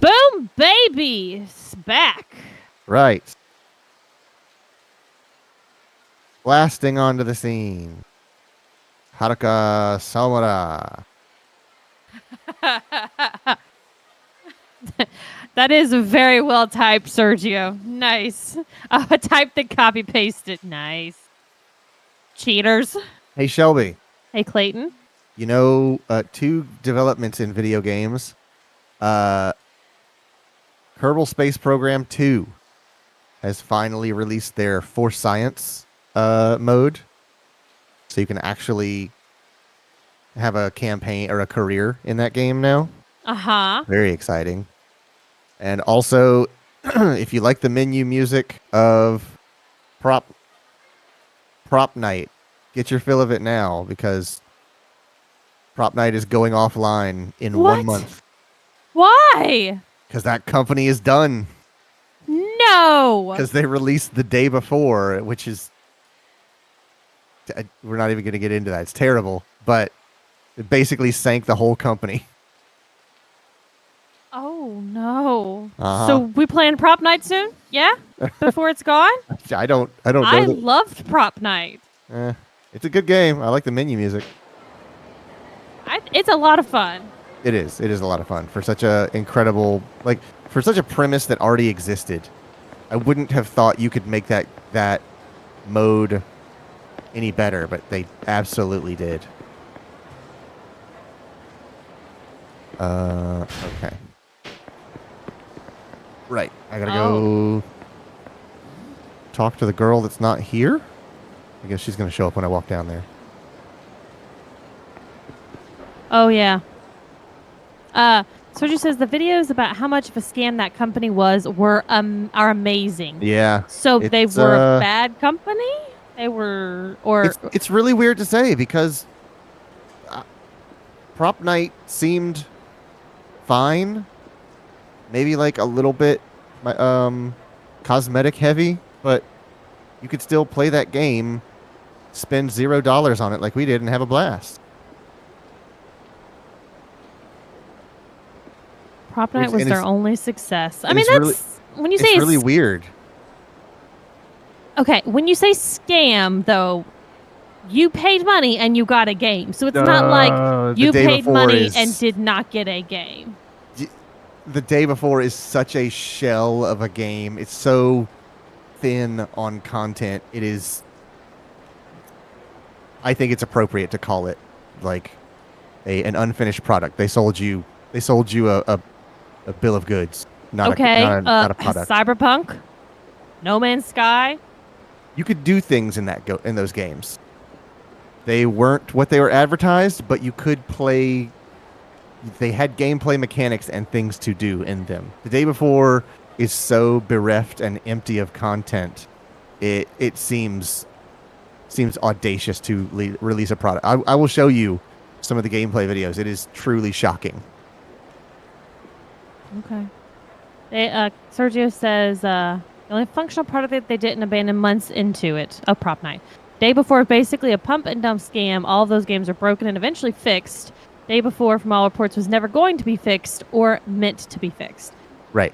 Boom, baby! It's back. Right. Blasting onto the scene. Haruka Samura. That is very well typed, Sergio. Nice. A type that copy pasted. Nice. Cheaters. Hey, Shelby. Hey, Clayton. You know, two developments in video games. Kerbal Space Program 2 has finally released their Force Science mode. So you can actually have a campaign or a career in that game now. Uh-huh. Very exciting. And also, if you like the menu music of Prop Night, get your fill of it now because Prop Night is going offline in 1 month. Why? Because that company is done. No. Because they released the day before, which is... We're not even going to get into that. It's terrible. But it basically sank the whole company. Oh, no. Uh-huh. So we playing Prop Night soon? Yeah? Before it's gone? I don't know. I loved Prop Night. It's a good game. I like the menu music. It's a lot of fun. It is. It is a lot of fun for such a incredible, for such a premise that already existed. I wouldn't have thought you could make that mode any better, but they absolutely did. Okay. Right. I gotta go talk to the girl that's not here. I guess she's gonna show up when I walk down there. Oh, yeah. Sergio says the videos about how much of a scam that company are amazing. Yeah. So they were a bad company? They were, or... It's really weird to say because Prop Night seemed fine. Maybe like a little bit cosmetic heavy, but you could still play that game, spend $0 on it like we did, and have a blast. Prop Night was their only success. I mean, that's really, when you say it's really weird. Okay, when you say scam, though, you paid money and you got a game, so it's not like you paid money and did not get a game. The day before is such a shell of a game. It's so thin on content. It is. I think it's appropriate to call it like an unfinished product. They sold you a bill of goods, not a product. Cyberpunk, No Man's Sky. You could do things in those games. They weren't what they were advertised, but you could play. They had gameplay mechanics and things to do in them. The day before is so bereft and empty of content. It seems audacious to release a product. I will show you some of the gameplay videos. It is truly shocking. Okay. Sergio says the only functional part of it they didn't abandon months into it. Oh, Prop Night. Day before, basically a pump and dump scam. All of those games are broken and eventually fixed. Day before, from all reports, was never going to be fixed or meant to be fixed. Right.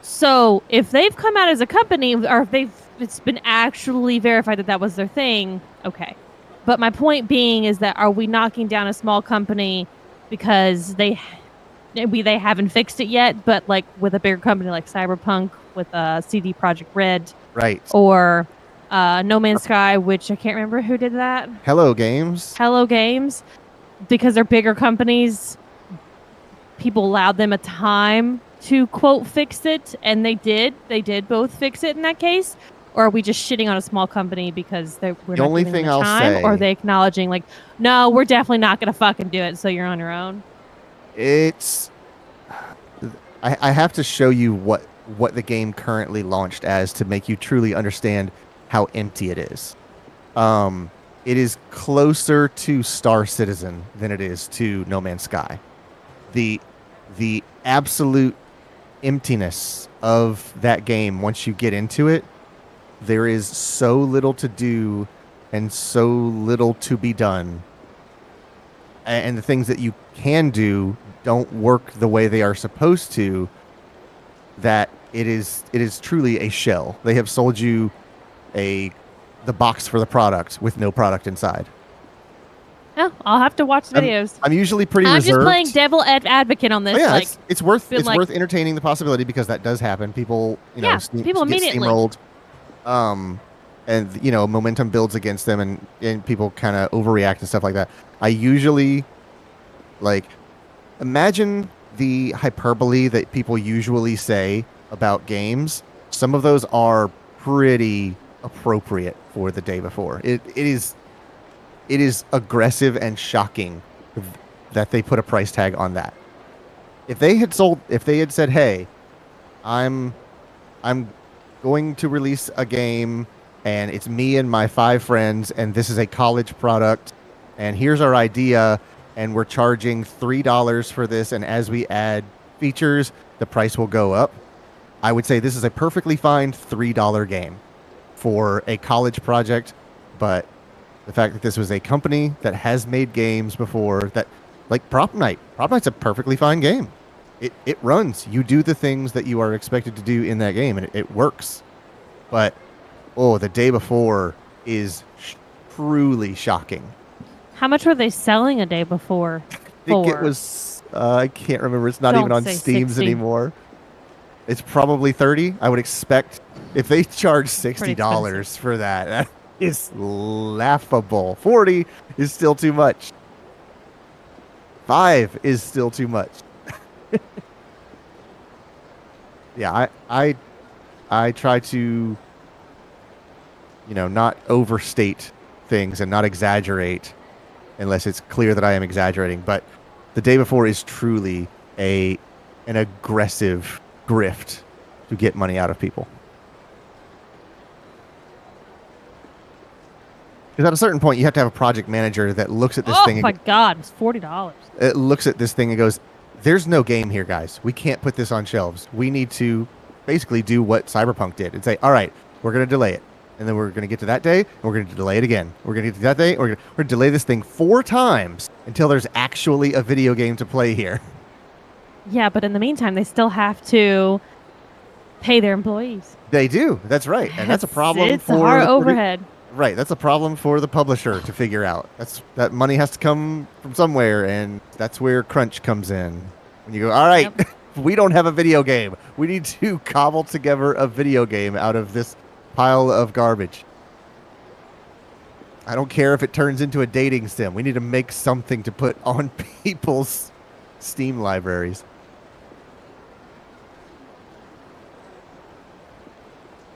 So if they've come out as a company, or if it's been actually verified that was their thing, okay. But my point being is that are we knocking down a small company because they haven't fixed it yet, but like with a bigger company like Cyberpunk with CD Projekt Red, right, or No Man's Sky, which I can't remember who did that. Hello Games, because they're bigger companies. People allowed them a time to quote fix it, and they did. They did both fix it in that case. Or are we just shitting on a small company because we're not giving them the time? Or are they acknowledging like, no, we're definitely not going to fucking do it, so you're on your own? I have to show you what the game currently launched as to make you truly understand how empty it is. It is closer to Star Citizen than it is to No Man's Sky. The absolute emptiness of that game, once you get into it, there is so little to do and so little to be done. And the things that you can do don't work the way they are supposed to that it is truly a shell. They have sold you a the box for the product with no product inside. Oh, I'll have to watch the I'm videos. I'm usually pretty I'm just playing reserved. devil advocate on Oh this. yeah, Like, it's worth been it's like, worth entertaining the possibility because that does happen. People, yeah, people get immediately. steamrolled, um, and momentum builds against them, and people kind of overreact and stuff like that. I usually like imagine the hyperbole that people usually say about games. Some of those are pretty appropriate for the day before. It is aggressive and shocking that they put a price tag on that. If they had said, "Hey, I'm I'm going to release a game and it's me and my five friends and this is a college product and here's our idea and we're charging $3 for this and as we add features, the price will go up." I would say this is a perfectly fine $3 game for a college project, but the fact that this was a company that has made games before that like Prop Night's a perfectly fine game. It runs. You do the things that you are expected to do in that game and it works. But the day before is truly shocking. How much were they selling a day before? I think it was I can't remember. It's not even Don't on say Steam's 60. anymore. It's probably 30. I would expect if they charge Pretty $60 for that, that is laughable. 40 is still too much. 5 is still too much. Yeah, I try to not overstate things and not exaggerate unless it's clear that I am exaggerating. But the day before is truly an aggressive grift to get money out of people. Because at a certain point, you have to have a project manager that looks at this thing. Oh my God, it's $40. It looks at this thing and goes, "There's no game here, guys. We can't put this on shelves. We need to basically do what Cyberpunk did and say, all right, we're going to delay it. And then we're going to get to that day, and we're going to delay it again. We're going to get to that day, and we're going to delay this thing 4 times until there's actually a video game to play here." Yeah, but in the meantime, they still have to pay their employees. They do. That's right. And that's a problem It's for our the overhead. Right. That's a problem for the publisher to figure out. That money has to come from somewhere, and that's where crunch comes in. When you go, all right, Yep. we don't have a video game. We need to cobble together a video game out of this pile of garbage. I don't care if it turns into a dating sim. We need to make something to put on people's Steam libraries.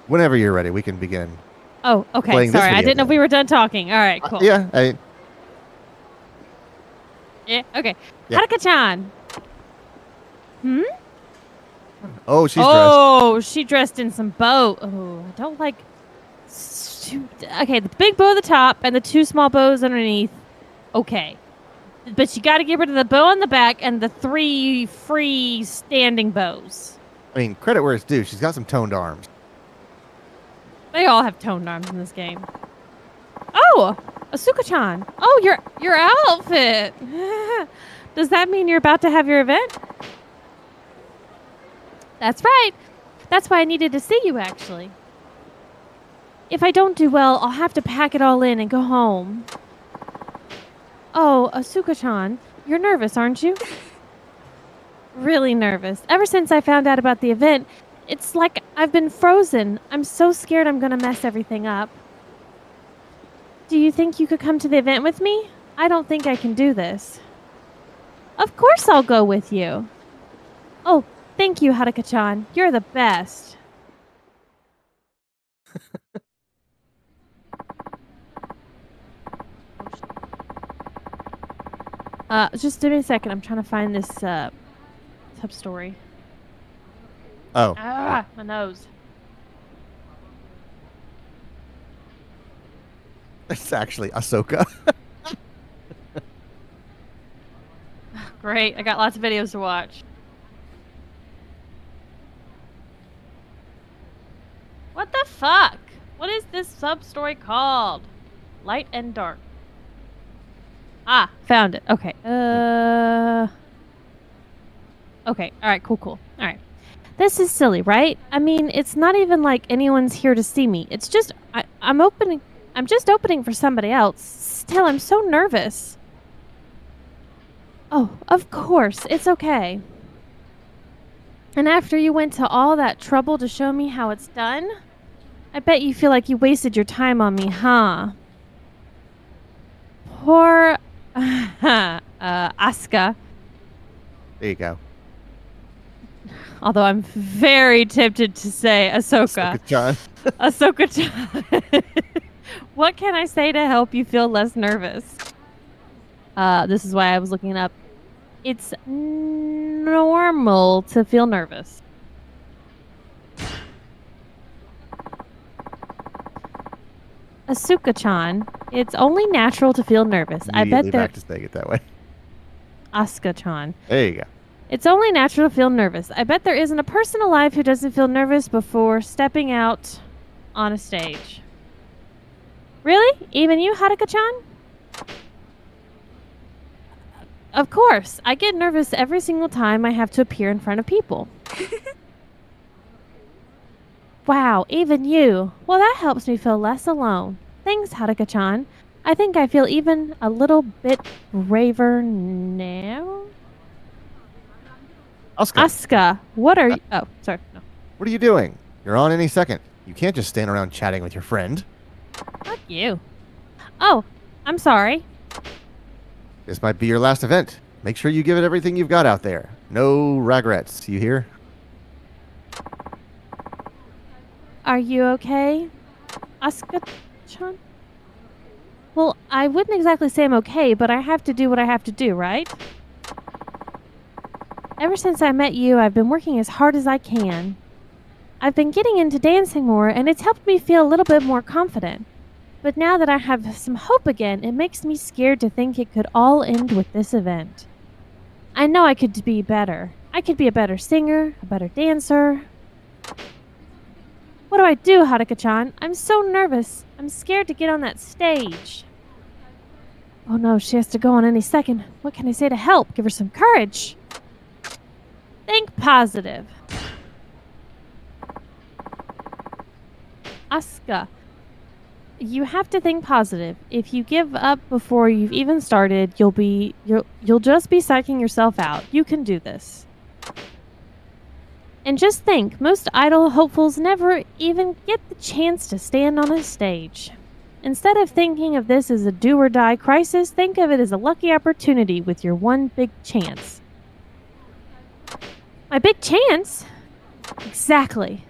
Whenever you're ready, we can begin. Oh, okay. Playing this Sorry, I video didn't know if game. we were done talking. All right, cool. Yeah. Yeah, okay. Yeah. Haruka-chan. Hmm? Oh, she's dressed. Oh, she dressed in some bow. Oh, I don't like... Okay, the big bow at the top and the 2 small bows underneath. Okay. But you got to get rid of the bow on the back and the 3 free standing bows. I mean, credit where it's due. She's got some toned arms. They all have toned arms in this game. Oh, Asuka-chan. Oh, your outfit. Does that mean you're about to have your event? That's right. That's why I needed to see you, actually. If I don't do well, I'll have to pack it all in and go home. Oh, Asuka-chan, you're nervous, aren't you? Really nervous. Ever since I found out about the event, it's like I've been frozen. I'm so scared I'm gonna mess everything up. Do you think you could come to the event with me? I don't think I can do this. Of course I'll go with you. Oh, thank you, Haruka-chan. You're the best. Just give me a second. I'm trying to find this sub-story. Oh. Ah, my nose. It's actually Ahsoka. Great. I got lots of videos to watch. What the fuck? What is this sub-story called? Light and Dark. Ah, found it. Okay. Okay. All right. Cool. All right. This is silly, right? I mean, it's not even like anyone's here to see me. It's just I'm opening. I'm just opening for somebody else. Still, I'm so nervous. Oh, of course, it's okay. And after you went to all that trouble to show me how it's done, I bet you feel like you wasted your time on me, huh? Poor Asuka. There you go. Although I'm very tempted to say Ahsoka. John. Ahsoka-chan. What can I say to help you feel less nervous? This is why I was looking up. It's normal to feel nervous. Asuka-chan, it's only natural to feel nervous. I bet Immediately back to saying it that way. Asuka-chan. There you go. It's only natural to feel nervous. I bet there isn't a person alive who doesn't feel nervous before stepping out on a stage. Really? Even you, Haruka-chan? Of course. I get nervous every single time I have to appear in front of people. Wow, even you. Well, that helps me feel less alone. Thanks, Haruka-chan. I think I feel even a little bit braver now. Asuka, what are you... Oh, sorry. No. What are you doing? You're on any second. You can't just stand around chatting with your friend. Fuck you. Oh, I'm sorry. This might be your last event. Make sure you give it everything you've got out there. No regrets, you hear? Are you okay, Asuka-chan? Well, I wouldn't exactly say I'm okay, but I have to do what I have to do, right? Ever since I met you, I've been working as hard as I can. I've been getting into dancing more, and it's helped me feel a little bit more confident. But now that I have some hope again, it makes me scared to think it could all end with this event. I know I could be better. I could be a better singer, a better dancer. What do I do, Haruka-chan? I'm so nervous. I'm scared to get on that stage. Oh no, she has to go on any second. What can I say to help? Give her some courage. Think positive. Asuka, you have to think positive. If you give up before you've even started, you'll just be psyching yourself out. You can do this. And just think, most idol hopefuls never even get the chance to stand on a stage. Instead of thinking of this as a do-or-die crisis, think of it as a lucky opportunity with your one big chance. My big chance? Exactly.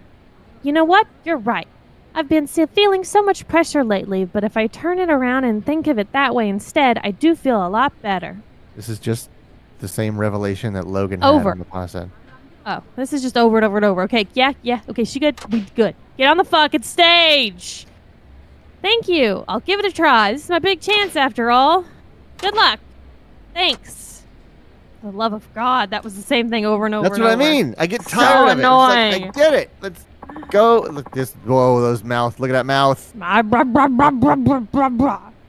You know what? You're right. I've been feeling so much pressure lately, but if I turn it around and think of it that way instead, I do feel a lot better. This is just the same revelation that Logan Over. had in the past. Oh, this is just over and over and over. Okay, yeah. Okay, she good. We good. Get on the fucking stage. Thank you. I'll give it a try. This is my big chance after all. Good luck. Thanks. For the love of God, that was the same thing over and over. That's and what over. I mean. I get tired of it. Annoying. It's like, I get it. Let's go. Look this. Whoa, those mouth. Look at that mouth.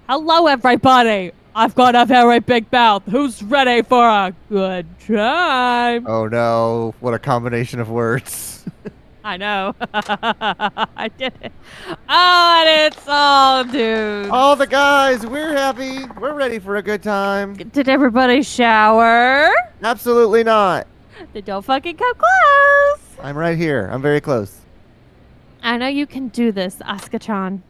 Hello, everybody. I've got a very big mouth. Who's ready for a good time? Oh no! What a combination of words. I know. I did it. Oh, and it's all dudes. All the guys, we're happy. We're ready for a good time. Did everybody shower? Absolutely not. Then don't fucking come close. I'm right here. I'm very close. I know you can do this, Asuka-chan.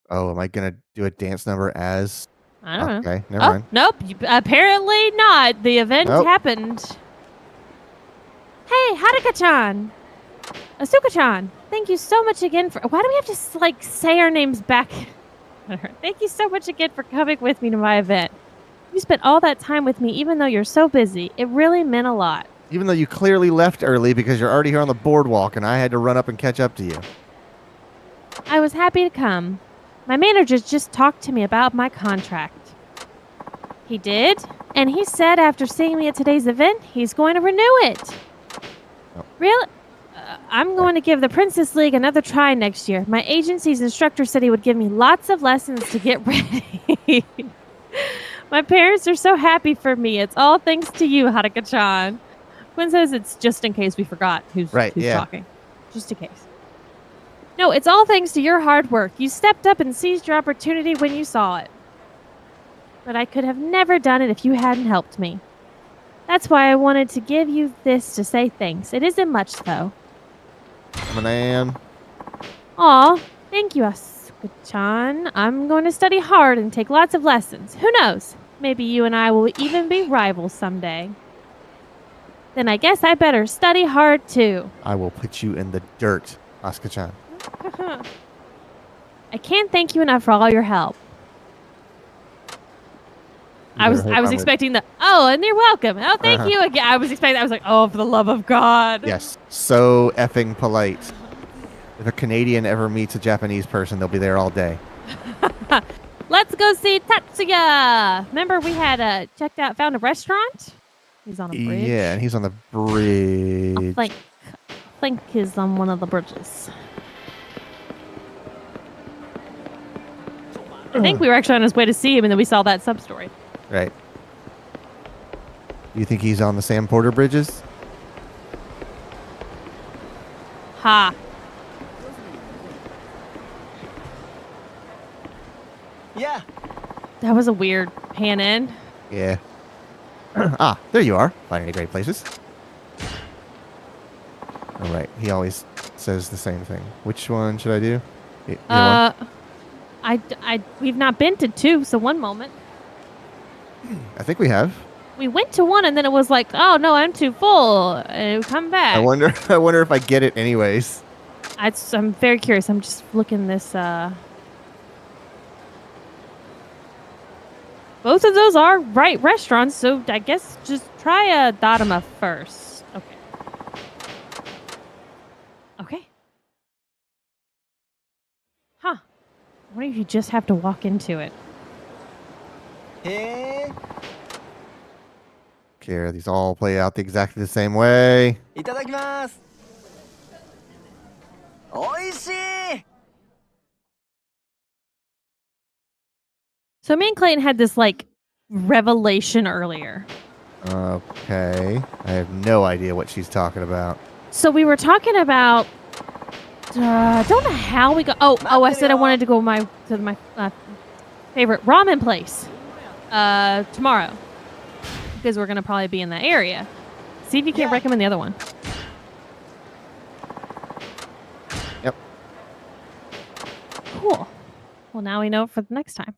Oh, am I gonna do a dance number as? I don't know. Okay, never mind. Nope. Apparently not. The event happened. Hey, Haruka-chan. Asuka-chan. Thank you so much again for... Why do we have to, say our names back? Thank you so much again for coming with me to my event. You spent all that time with me even though you're so busy. It really meant a lot. Even though you clearly left early because you're already here on the boardwalk and I had to run up and catch up to you. I was happy to come. My manager just talked to me about my contract. He did, and he said after seeing me at today's event, he's going to renew it. Oh. Really? I'm going to give the Princess League another try next year. My agency's instructor said he would give me lots of lessons to get ready. My parents are so happy for me. It's all thanks to you, Haruka-chan. Quinn says it's just in case we forgot who's talking. Just in case. No, it's all thanks to your hard work. You stepped up and seized your opportunity when you saw it. But I could have never done it if you hadn't helped me. That's why I wanted to give you this to say thanks. It isn't much, though. Man. Aw, thank you, Asuka-chan. I'm going to study hard and take lots of lessons. Who knows? Maybe you and I will even be rivals someday. Then I guess I better study hard, too. I will put you in the dirt, Asuka-chan. I can't thank you enough for all your help. I was expecting the, oh, and you're welcome. Oh, thank you again. I was like, oh, for the love of God. Yes, so effing polite. If a Canadian ever meets a Japanese person, they'll be there all day. Let's go see Tatsuya. Remember we had found a restaurant? He's on a bridge. Yeah, and he's on the bridge. I think he's on one of the bridges. I think we were actually on his way to see him, and then we saw that sub-story. Right. You think he's on the Sam Porter bridges? Ha. Yeah. That was a weird pan in. Yeah. Ah, there you are. Finding great places. All right. He always says the same thing. Which one should I do? We've not been to 2, so one moment. I think we have. We went to 1, and then it was like, oh no, I'm too full. Come back. I wonder if I get it anyways. I'm very curious. I'm just looking this. Both of those are right restaurants, so I guess just try Dodoma first. Okay. Okay. Huh. I wonder if you just have to walk into it. Hey. Okay, these all play out exactly the same way. Itadakimasu. Oishii. So me and Clayton had this revelation earlier. Okay. I have no idea what she's talking about. So we were talking about I don't know how we go. I said I wanted to go to my favorite ramen place tomorrow because we're gonna probably be in that area. See if you can't recommend the other one. Yep. Cool. Well, now we know it for the next time.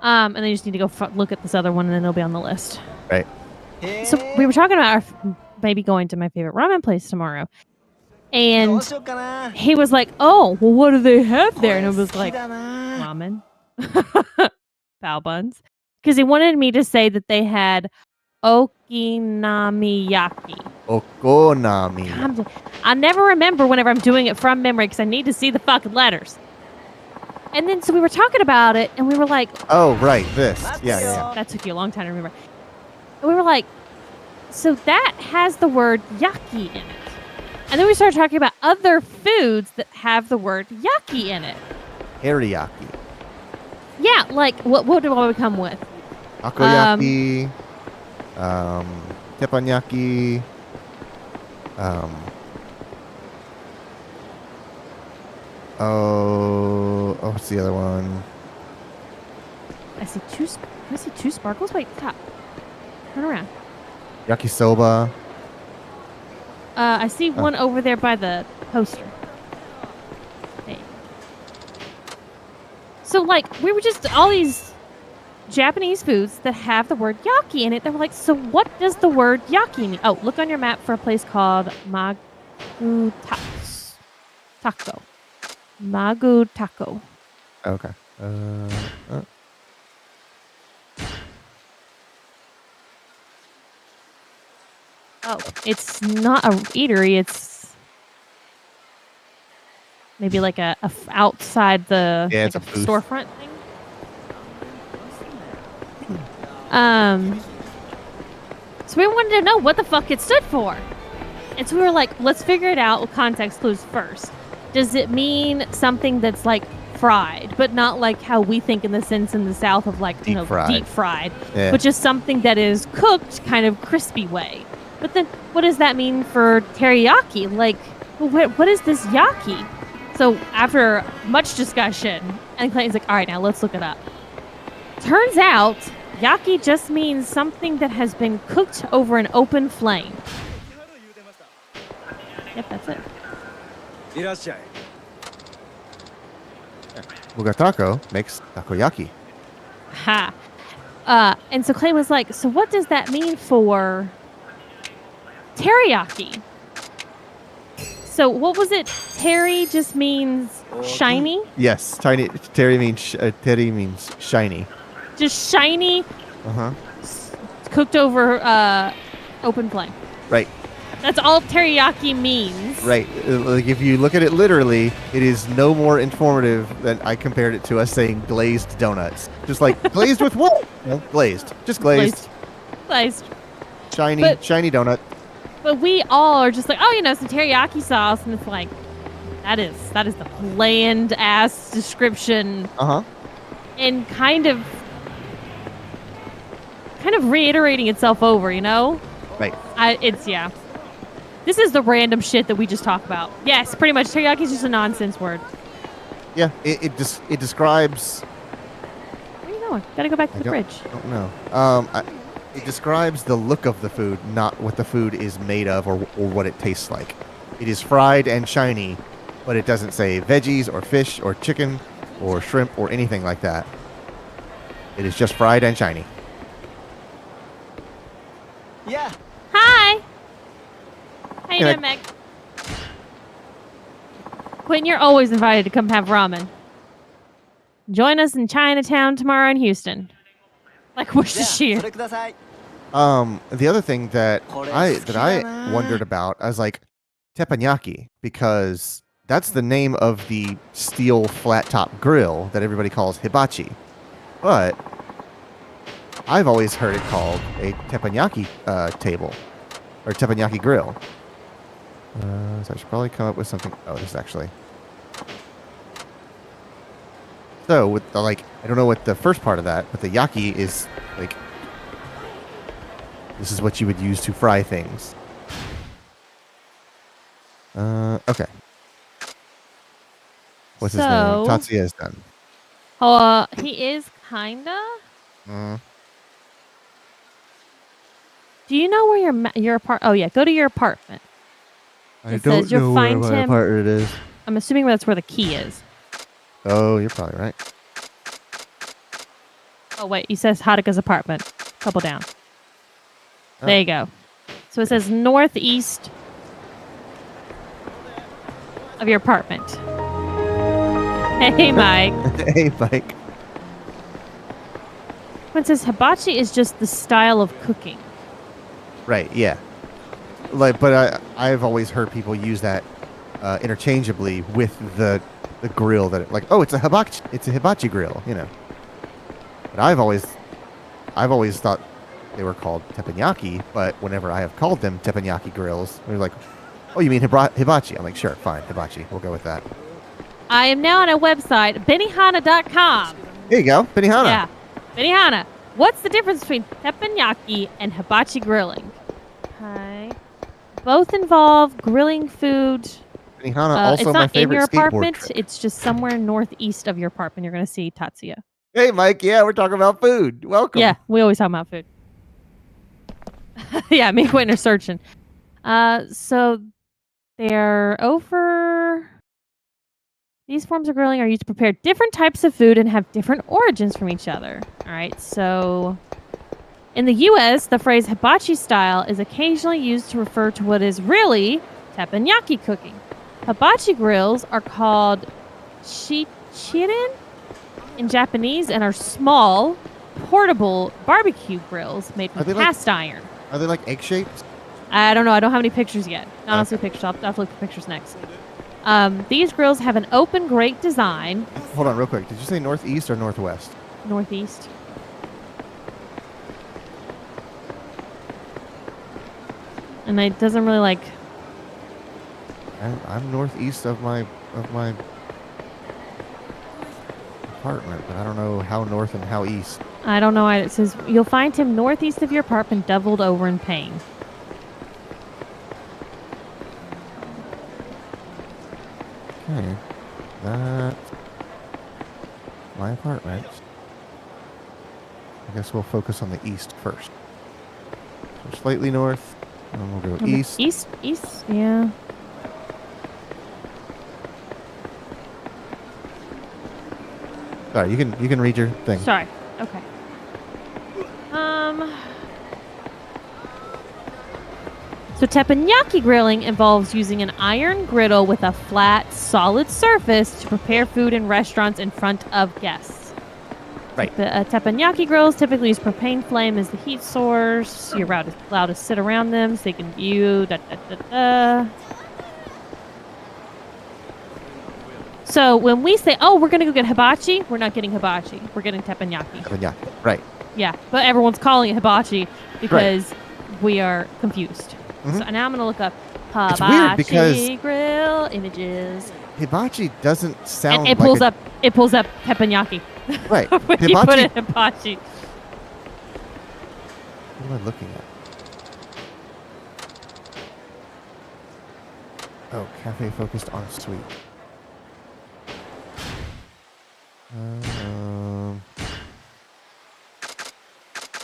And then you just need to go look at this other one, and then it'll be on the list. Right. So we were talking about maybe going to my favorite ramen place tomorrow. And he was like, oh, well, what do they have there? And it was like, ramen. Bao buns. Because he wanted me to say that they had okonomiyaki. Okonami. I never remember whenever I'm doing it from memory because I need to see the fucking letters. And then, so we were talking about it, and we were like... Oh, right, this. Yeah. That took you a long time to remember. And we were like, so that has the word yaki in it. And then we started talking about other foods that have the word yaki in it. Teriyaki. Yeah, like, what do I come with? Takoyaki. Teppanyaki. What's the other one? I see two sparkles. Wait, stop. Turn around. Yakisoba. I see one over there by the poster. Hey. So, we were just all these Japanese foods that have the word yaki in it. They were like, so what does the word yaki mean? Oh, look on your map for a place called Magu Taco. Magu Taco. Okay. Oh, it's not a eatery. It's maybe like a outside the it's a storefront thing. So we wanted to know what the fuck it stood for, and so we were like, let's figure it out with context clues first. Does it mean something that's like fried, but not like how we think in the sense in the South of like, Deep fried. deep fried, Yeah. but just something that is cooked kind of crispy way. But then what does that mean for teriyaki? Like, what is this yaki? So after much discussion, and Clayton's like, all right, now let's look it up. Turns out, yaki just means something that has been cooked over an open flame. Yep, that's it. いらっしゃい Mugatako makes takoyaki. Ha. And so Clay was like, so what does that mean for teriyaki? So what was it? Teri just means shiny? Yes, teri means shiny. Just shiny, Uh-huh. cooked over open flame. Right. That's all teriyaki means. Right. Like if you look at it literally, it is no more informative than I compared it to us saying glazed donuts. Just like glazed with what? No, glazed. Just glazed. Glazed. Shiny donut. But we all are just like, oh, some teriyaki sauce, and it's like, that is the bland ass description, Uh-huh. and kind of reiterating itself over, Right. Yeah. This is the random shit that we just talk about. Yes, pretty much. Teriyaki is just a nonsense word. Yeah, it describes. Where are you going? Gotta go back to the fridge. I don't know. It describes the look of the food, not what the food is made of or what it tastes like. It is fried and shiny, but it doesn't say veggies or fish or chicken or shrimp or anything like that. It is just fried and shiny. Yeah. Hi. How you Yeah. doing, Meg? Quentin, you're always invited to come have ramen. Join us in Chinatown tomorrow in Houston. Like Worcestershire. それください The other thing that I これ好きだな。 wondered about, I was like, teppanyaki, because that's the name of the steel flat top grill that everybody calls hibachi. But I've always heard it called a teppanyaki table or teppanyaki grill. So I should probably come up with something. Oh, this is actually. So with the, I don't know what the first part of that, but the yaki is like. This is what you would use to fry things. Okay. What's his name? Tatsuya is done. He is kinda. Mm. Do you know where your apartment? Oh yeah, go to your apartment. I It don't says you'll know find where my him- apartment is. I'm assuming that's where the key is. Oh, you're probably right. Oh wait, he says Haruka's apartment. Couple down. Oh. There you go. So it says northeast of your apartment. Hey, Mike. Hey, Mike. When it says hibachi is just the style of cooking. Right, yeah. But I've always heard people use that interchangeably with the grill that it's a hibachi grill, But I've always thought they were called teppanyaki, but whenever I have called them teppanyaki grills, they're like, "Oh, you mean hibachi?" I'm like, "Sure, fine, hibachi. We'll go with that." I am now on a website, benihana.com. There you go, Benihana. Yeah, Benihana. What's the difference between teppanyaki and hibachi grilling? Okay. Both involve grilling food. Benihana, also it's my not in favorite your skateboard apartment. trick. It's just somewhere northeast of your apartment. You're going to see Tatsuya. Hey, Mike. Yeah, we're talking about food. Welcome. Yeah, we always talk about food. Yeah, me and Quentin are searching. So they're over. These forms of grilling are used to prepare different types of food and have different origins from each other. All right, so in the U.S., the phrase hibachi style is occasionally used to refer to what is really teppanyaki cooking. Hibachi grills are called shichirin in Japanese and are small, portable barbecue grills made Are from they cast iron. Are they like egg shaped? I don't know. I don't have any pictures yet. Not honestly, pictures. I'll have to look for pictures next. These grills have an open grate design. Hold on, real quick. Did you say northeast or northwest? Northeast. And it doesn't really like. I'm northeast of my. apartment, but I don't know how north and how east. I don't know why it says you'll find him northeast of your apartment, doubled over in pain. Okay. That's my apartment. I guess we'll focus on the east first. So slightly north, and then we'll go east. East, yeah. Sorry, you can read your thing. Sorry. Okay. So teppanyaki grilling involves using an iron griddle with a flat, solid surface to prepare food in restaurants in front of guests. Right. The teppanyaki grills typically use propane flame as the heat source. You're allowed to sit around them so they can view. So when we say, "Oh, we're gonna go get hibachi," we're not getting hibachi. We're getting teppanyaki. Teppanyaki, right. Yeah, but everyone's calling it hibachi because we are confused. Mhm. So now I'm gonna look up It's weird hibachi because- grill images, Hibachi doesn't sound and it like pulls up. It pulls up teppanyaki. Right. when you put Hibachi. it hibachi. What am I looking at? Oh, cafe focused on sweet.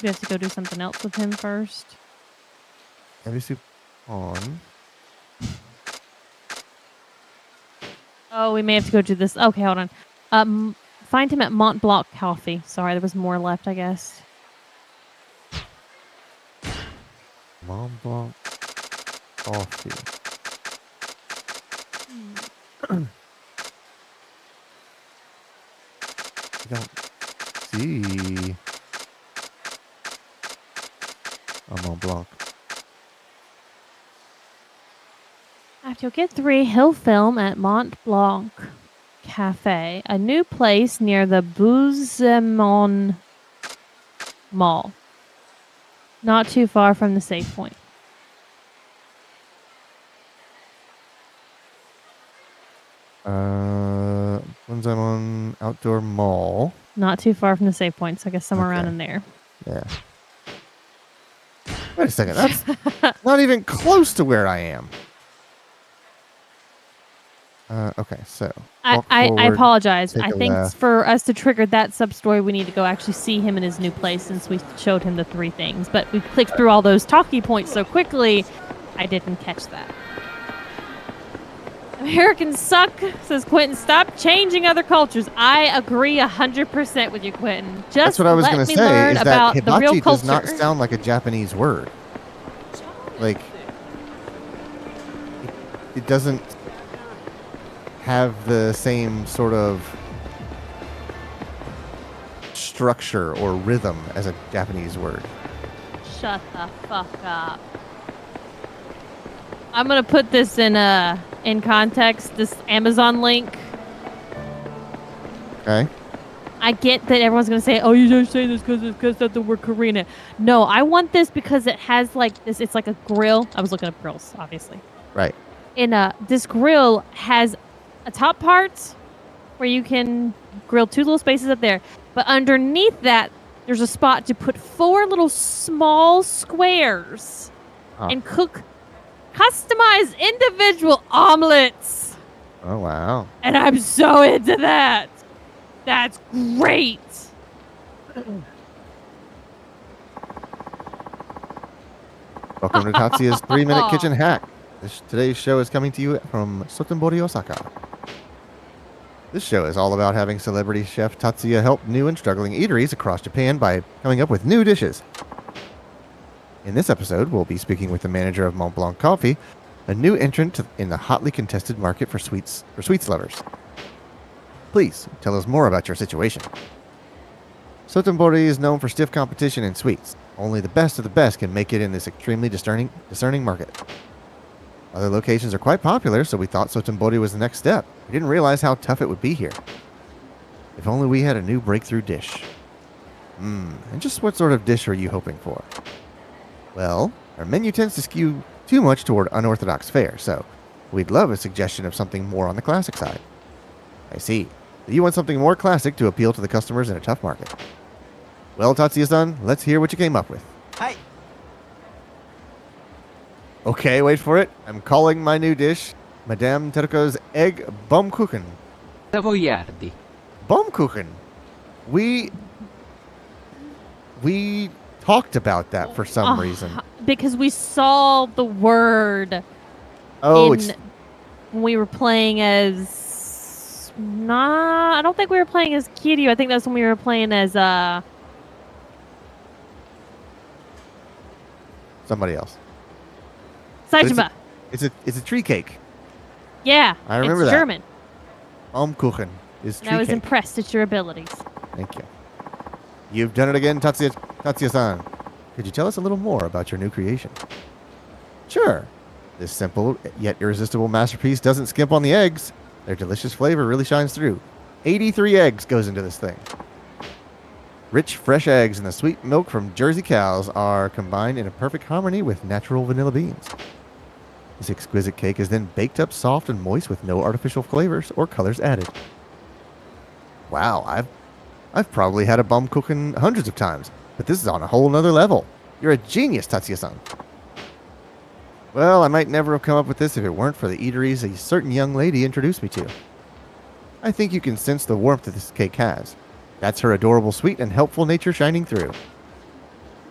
We have to go do something else with him first. Heavy soup on. Oh, we may have to go do this. Okay, hold on. Find him at Mont Blanc Coffee. Sorry, there was more left, I guess. Mont Blanc coffee. I don't see a Mont Blanc. After you'll get 3, he'll film at Mont Blanc Cafe, a new place near the Bouzemont Mall. Not too far from the Safe Point. Once I'm on Outdoor Mall. Not too far from the Safe Point, so I guess somewhere around Okay. in there. Yeah. Wait a second. That's not even close to where I am. Okay, so. walk I forward, apologize. take I a think left. for us to trigger that sub story, we need to go actually see him in his new place since we showed him the 3 things. But we clicked through all those talkie points so quickly, I didn't catch that. Americans suck, says Quentin. Stop changing other cultures. I agree 100% with you, Quentin. Just That's what I was let going to me say, learn is that about the real hibachi culture. does not sound like a Japanese word. Like, it doesn't have the same sort of structure or rhythm as a Japanese word. Shut the fuck up. I'm gonna put this in context. This Amazon link. Okay? I get that everyone's gonna say, "Oh, you're just saying this because of the word Korean." No, I want this because it has like this. It's like a grill. I was looking up grills, obviously. Right. And this grill has a top part where you can grill 2 little spaces up there, but underneath that, there's a spot to put 4 little small squares and cook customized individual omelets. Oh, wow. And I'm so into that. That's great. Welcome to Tatsuya's 3-minute kitchen hack. Today's show is coming to you from Sotenbori, Osaka. This show is all about having celebrity chef Tatsuya help new and struggling eateries across Japan by coming up with new dishes. In this episode, we'll be speaking with the manager of Mont Blanc Coffee, a new entrant in the hotly contested market for sweets lovers. Please tell us more about your situation. Sotenbori is known for stiff competition in sweets. Only the best of the best can make it in this extremely discerning market. Other locations are quite popular, so we thought Sotenbori was the next step. We didn't realize how tough it would be here. If only we had a new breakthrough dish. And just what sort of dish are you hoping for? Well, our menu tends to skew too much toward unorthodox fare, so we'd love a suggestion of something more on the classic side. I see. You want something more classic to appeal to the customers in a tough market. Well, Tatsuya-san, let's hear what you came up with. Hi. Okay, wait for it. I'm calling my new dish Madame Teruko's Egg Baumkuchen. Savoiardi. Baumkuchen. We talked about that for some reason. Because we saw the word Oh, when we were playing as... I don't think we were playing as Kiryu. I think that's when we were playing as... somebody else. Saijima. It's a tree cake. Yeah. I remember it's that. German. Baumkuchen is tree And I was cake. impressed at your abilities. Thank you. You've done it again, Tatsuya-san. Could you tell us a little more about your new creation? Sure. This simple yet irresistible masterpiece doesn't skimp on the eggs. Their delicious flavor really shines through. 83 eggs goes into this thing. Rich, fresh eggs and the sweet milk from Jersey cows are combined in a perfect harmony with natural vanilla beans. This exquisite cake is then baked up soft and moist with no artificial flavors or colors added. Wow, I've probably had a Baumkuchen hundreds of times, but this is on a whole nother level. You're a genius, Tatsuya-san. Well, I might never have come up with this if it weren't for the eateries a certain young lady introduced me to. I think you can sense the warmth that this cake has. That's her adorable, sweet, and helpful nature shining through.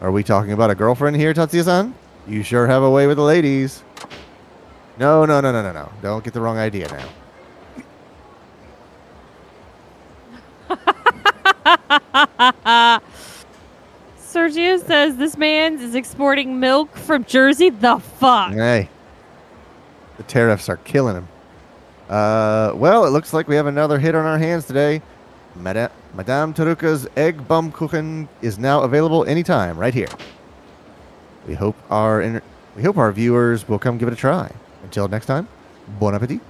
Are we talking about a girlfriend here, Tatsuya-san? You sure have a way with the ladies. No. Don't get the wrong idea now. Sergio says this man is exporting milk from Jersey. The fuck? Hey. The tariffs are killing him. Well, it looks like we have another hit on our hands today. Madame Teruka's Egg Baumkuchen is now available anytime, right here. We hope our viewers will come give it a try. Until next time, bon appetit.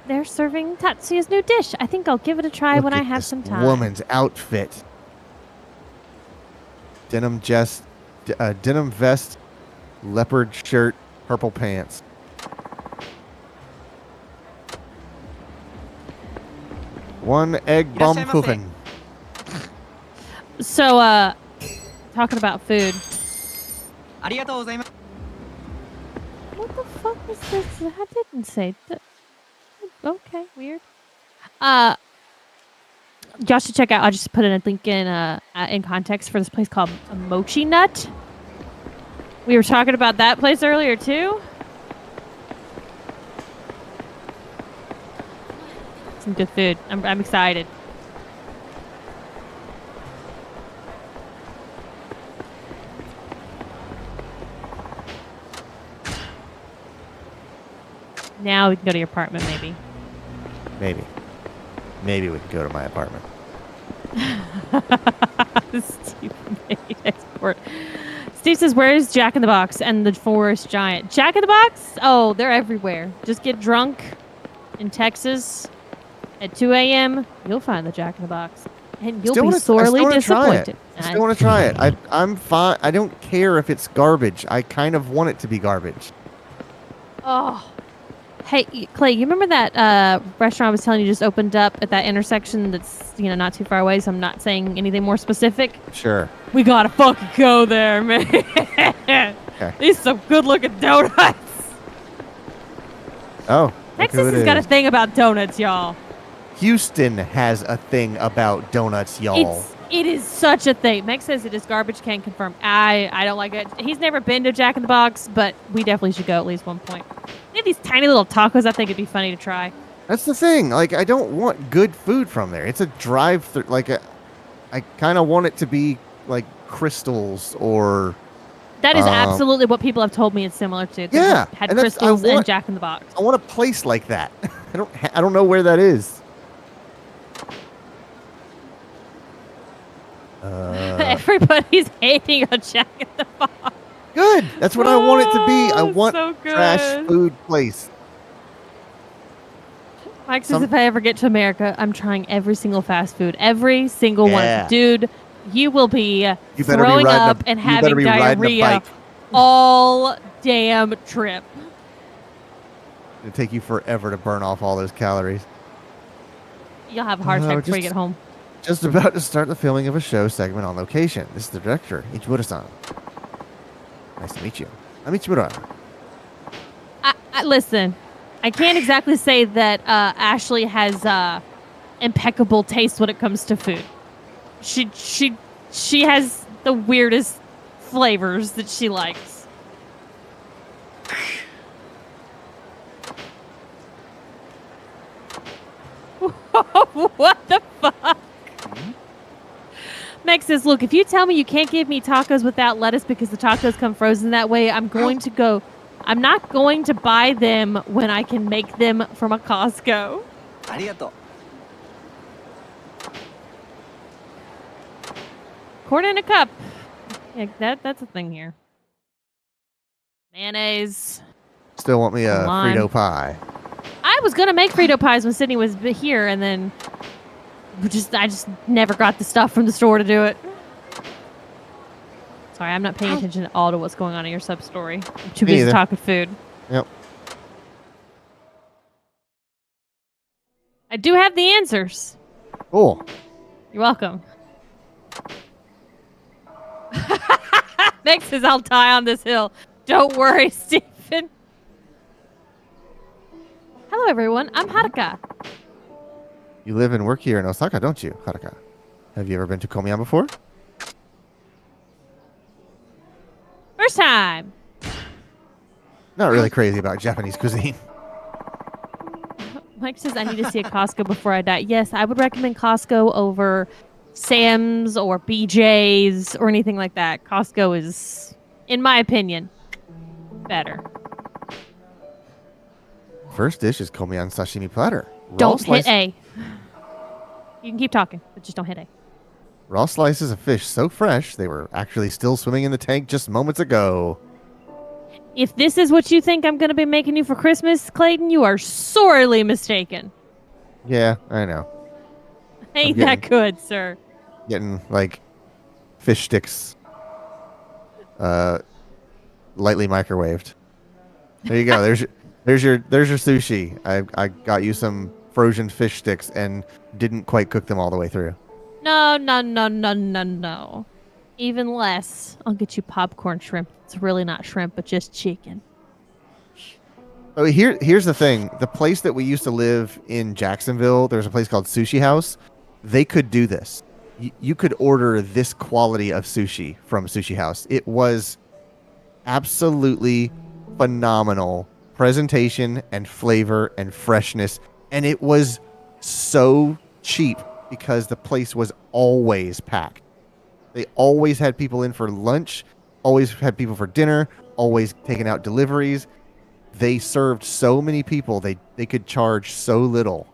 They're serving Tatsuya's new dish. I think I'll give it a try Look when I at have this some time. Woman's outfit. Denim vest, leopard shirt, purple pants. One egg Baumkuchen. So, talking about food. ありがとうございます。 What the fuck is this? I didn't say that. Okay, weird. Y'all should check out. I just put in a link in context for this place called Mochi Nut. We were talking about that place earlier too. Some good food. I'm excited. Now we can go to your apartment, maybe. Maybe we can go to my apartment. Steve made export. Steve says, "Where's Jack in the Box and the Forest Giant?" Jack in the Box? Oh, they're everywhere. Just get drunk in Texas at 2 a.m. You'll find the Jack in the Box, and you'll be sorely disappointed. I still want to try it. I'm fine. I don't care if it's garbage. I kind of want it to be garbage. Oh. Hey, Clay, you remember that restaurant I was telling you just opened up at that intersection that's, not too far away, so I'm not saying anything more specific? Sure. We gotta fucking go there, man. Okay. These some good-looking donuts. Oh. Texas has got a thing about donuts, y'all. Houston has a thing about donuts, y'all. It is such a thing. Meg says it is garbage, can confirm. I don't like it. He's never been to Jack in the Box, but we definitely should go at least one point. They have these tiny little tacos. I think it'd be funny to try. That's the thing. Like, I don't want good food from there. It's a drive-through. I kind of want it to be like Crystals or... That is absolutely what people have told me it's similar to. Yeah. Had Crystals and Jack in the Box. I want a place like that. I don't know where that is. Everybody's hating on Jack in the Box. Good. That's what I want it to be. I want so trash food place. Mike says if I ever get to America, I'm trying every single fast food. Every single one. Dude, you will be throwing up and having diarrhea all damn trip. It'll take you forever to burn off all those calories. You'll have a heart attack before you get home. Just about to start the filming of a show segment on location. This is the director, Ichimura-san. Nice to meet you. I'm Ichimura. Listen, I can't exactly say that Ashley has impeccable taste when it comes to food. She has the weirdest flavors that she likes. What the fuck? Meg says, look, if you tell me you can't give me tacos without lettuce because the tacos come frozen that way, I'm not going to buy them when I can make them from a Costco. ありがとう。 Corn in a cup. Yeah, that's a thing here. Mayonnaise. Still want me a Frito pie. I was gonna make Frito pies when Sydney was here, and then I just never got the stuff from the store to do it. Sorry, I'm not paying attention at all to what's going on in your sub story. I'm too busy talking food. Yep. I do have the answers. Cool. You're welcome. Meg says, I'll die on this hill. Don't worry, Stephen. Hello, everyone. I'm Haruka. You live and work here in Osaka, don't you, Haruka? Have you ever been to Komiya before? First time. Not really crazy about Japanese cuisine. Mike says, I need to see a Costco before I die. Yes, I would recommend Costco over Sam's or BJ's or anything like that. Costco is, in my opinion, better. First dish is Komiyan sashimi platter. Don't hit A. You can keep talking, but just don't hit A. Raw slices of fish so fresh, they were actually still swimming in the tank just moments ago. If this is what you think I'm going to be making you for Christmas, Clayton, you are sorely mistaken. Yeah, I know. Ain't that good, sir? Getting, like, fish sticks lightly microwaved. There you go. There's your sushi. I got you some frozen fish sticks and didn't quite cook them all the way through. No. Even less. I'll get you popcorn shrimp. It's really not shrimp, but just chicken. Oh, here's the thing. The place that we used to live in Jacksonville, there's a place called Sushi House. They could do this. You could order this quality of sushi from Sushi House. It was absolutely phenomenal presentation and flavor and freshness. And it was so cheap because the place was always packed. They always had people in for lunch, always had people for dinner, always taking out deliveries. They served so many people, they could charge so little.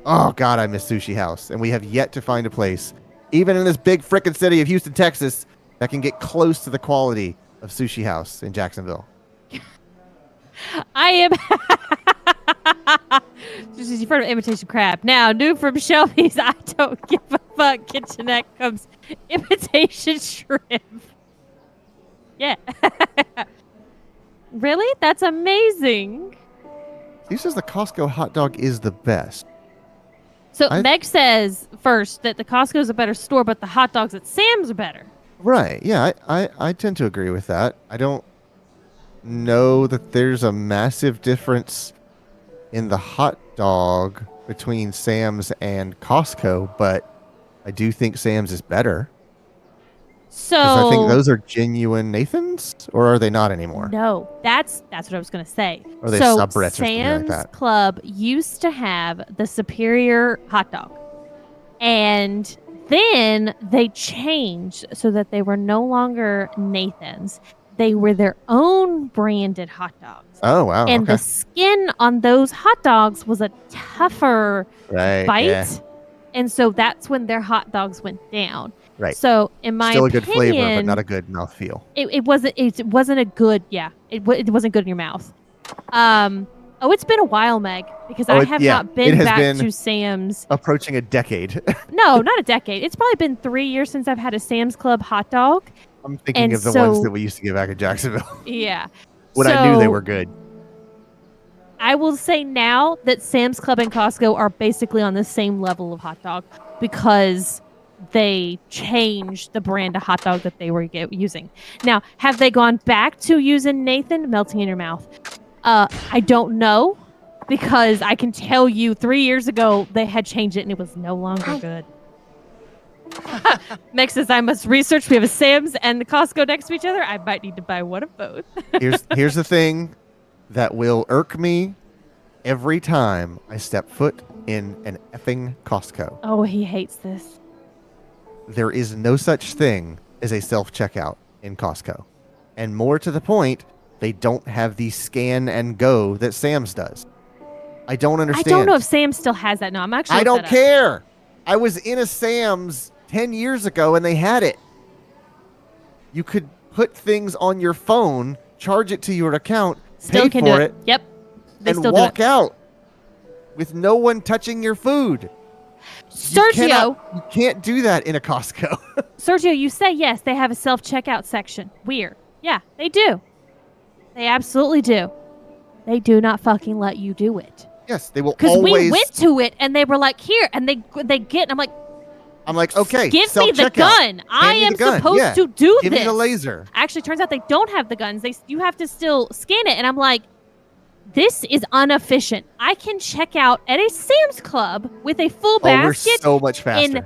Oh, God, I miss Sushi House. And we have yet to find a place, even in this big frickin' city of Houston, Texas, that can get close to the quality of Sushi House in Jacksonville. I am... You've heard of imitation crab. Now, new from Shelby's I Don't Give a Fuck kitchenette comes imitation shrimp. Yeah. Really? That's amazing. He says the Costco hot dog is the best. So Meg says first that the Costco is a better store, but the hot dogs at Sam's are better. Right. Yeah, I tend to agree with that. I don't know that there's a massive difference in the hot dog between Sam's and Costco, but I do think Sam's is better. So I think those are genuine Nathans, or are they not anymore? No, that's what I was going to say. Or are they subrets or something like Sam's that? Club used to have the superior hot dog, and then they changed so that they were no longer Nathan's. They were their own branded hot dogs. Oh, wow. And the skin on those hot dogs was a tougher bite. Yeah. And so that's when their hot dogs went down. Right. So in my still opinion, a good flavor, but not a good mouthfeel. It wasn't a good, it wasn't good in your mouth. It's been a while, Meg, because I have not been back to Sam's. Approaching a decade. No, not a decade. It's probably been 3 years since I've had a Sam's Club hot dog. I'm thinking And of the ones so- that we used to get back in Jacksonville Yeah. when I knew they So, were good. I will say now that Sam's Club and Costco are basically on the same level of hot dog because they changed the brand of hot dog that they were using. Now, have they gone back to using Nathan melting in your mouth? I don't know because I can tell you 3 years ago they had changed it and it was no longer good. Meg says I must research. We have a Sam's and the Costco next to each other. I might need to buy one of both. Here's the thing that will irk me every time I step foot in an effing Costco. Oh, he hates this. There is no such thing as a self-checkout in Costco. And more to the point, they don't have the scan and go that Sam's does. I don't understand. I don't know if Sam still has that. No, I'm actually. I don't care. I was in a Sam's 10 years ago and they had it. You could put things on your phone, charge it to your account, Still pay can for do it, Yep. They and still walk do it. out with no one touching your food. Sergio, You can't do that in a Costco. Sergio, you say yes, they have a self-checkout section. Weird. Yeah, they do. They absolutely do. They do not fucking let you do it. Yes, they will Because always. we went to it and they were like, here, and they get, and I'm like, I'm like, okay, give me the self-checkout. gun. I me the am gun. supposed Yeah. to do Give this. me the laser. Actually, turns out they don't have the guns. You have to still scan it, and I'm like, this is inefficient. I can check out at a Sam's Club with a full Oh, we're basket so much faster. in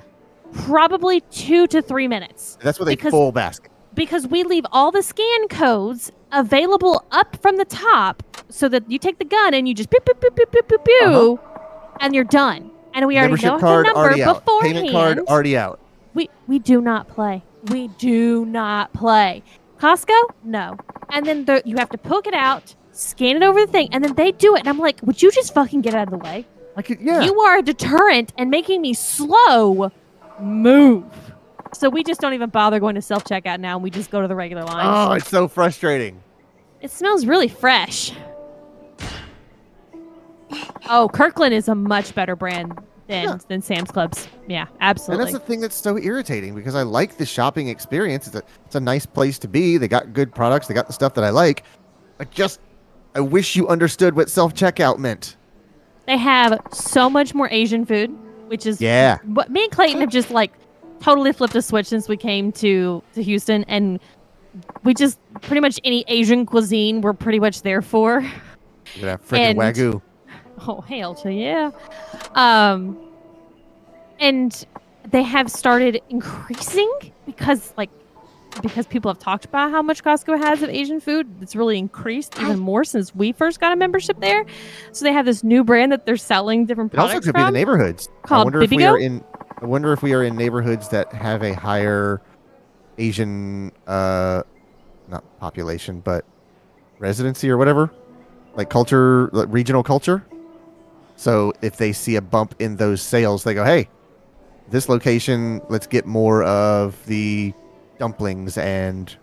probably 2 to 3 minutes. That's with a because- full basket. Because we leave all the scan codes available up from the top so that you take the gun and you just pew, pew, pew, pew, pew, pew, pew, and you're done. And we already Membership know card the number already out. beforehand. Payment card already out. We do not play. We do not play. Costco? No. And then you have to poke it out, scan it over the thing, and then they do it. And I'm like, would you just fucking get out of the way? Yeah. You are a deterrent and making me slow move. So we just don't even bother going to self-checkout now, and we just go to the regular lines. Oh, it's so frustrating. It smells really fresh. Oh, Kirkland is a much better brand than Sam's Club's. Yeah, absolutely. And that's the thing that's so irritating because I like the shopping experience. It's a nice place to be. They got good products. They got the stuff that I like. I wish you understood what self-checkout meant. They have so much more Asian food, which is what me and Clayton have just like totally flipped a switch since we came to Houston, and we just pretty much any Asian cuisine we're pretty much there for. That freaking Wagyu. Oh, hell to yeah. And they have started increasing because people have talked about how much Costco has of Asian food. It's really increased even more since we first got a membership there. So they have this new brand that they're selling different It products also could be the neighborhoods. called I wonder if we are in neighborhoods that have a higher Asian, not population, but residency or whatever, like culture, like regional culture. So if they see a bump in those sales, they go, hey, this location, let's get more of the dumplings. And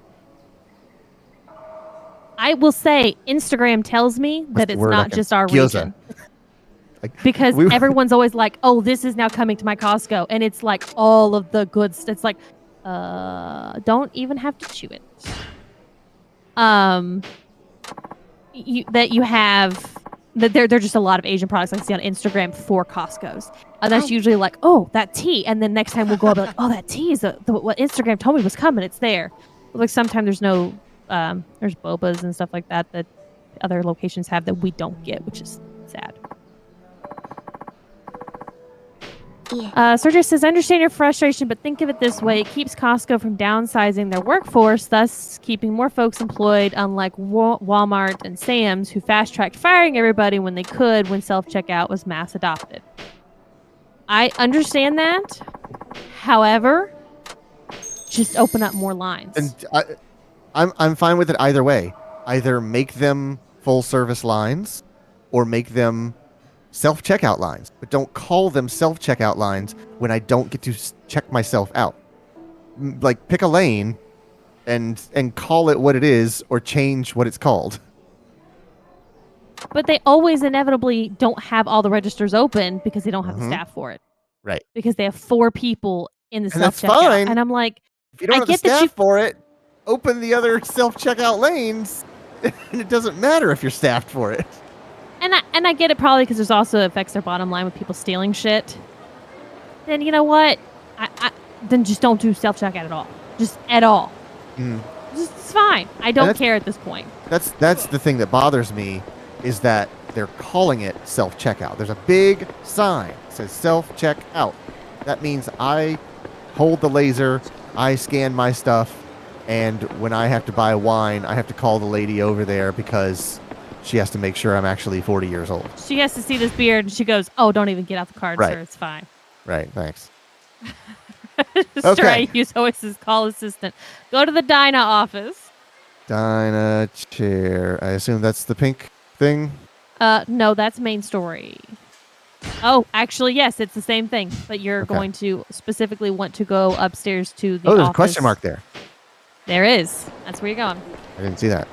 I will say Instagram tells me that it's not just our gyoza. region. Because everyone's always like, oh, this is now coming to my Costco. And it's like all of the goods. It's like, don't even have to chew it. That there are just a lot of Asian products I see on Instagram for Costco's. And that's usually like, oh, that tea. And then next time we'll go up and be like, oh, that tea is what Instagram told me was coming. It's there. But like sometimes there's no, there's bobas and stuff like that other locations have that we don't get, which is sad. Sergio says, I understand your frustration, but think of it this way. It keeps Costco from downsizing their workforce, thus keeping more folks employed, unlike Walmart and Sam's, who fast-tracked firing everybody when they could when self-checkout was mass adopted. I understand that. However, just open up more lines. And I'm fine with it either way. Either make them full-service lines or make them self-checkout lines, but don't call them self-checkout lines when I don't get to check myself out. Like, pick a lane and call it what it is or change what it's called. But they always inevitably don't have all the registers open because they don't have the staff for it. Right. Because they have 4 people in the And that's self-checkout. fine. And I'm like, If you don't I have the get that staff for it, open the other self-checkout lanes, and it doesn't matter if you're staffed for it. And I get it probably because there's also affects their bottom line with people stealing shit. Then you know what? Then just don't do self-checkout at all. Just at all. It's fine. I don't care at this point. That's the thing that bothers me is that they're calling it self-checkout. There's a big sign that says self-checkout. That means I hold the laser, I scan my stuff, and when I have to buy wine, I have to call the lady over there because she has to make sure I'm actually 40 years old. She has to see this beard, and she goes, "Oh, don't even get out the card, Right. sir. It's fine." Right, thanks. Just Okay. try to use Oasis call assistant. Go to the Dyna office. Dyna chair. I assume that's the pink thing? No, that's main story. Oh, actually, yes, it's the same thing, but you're Okay. going to specifically want to go upstairs to the Oh, there's office. a question mark there. There is. That's where you're going. I didn't see that.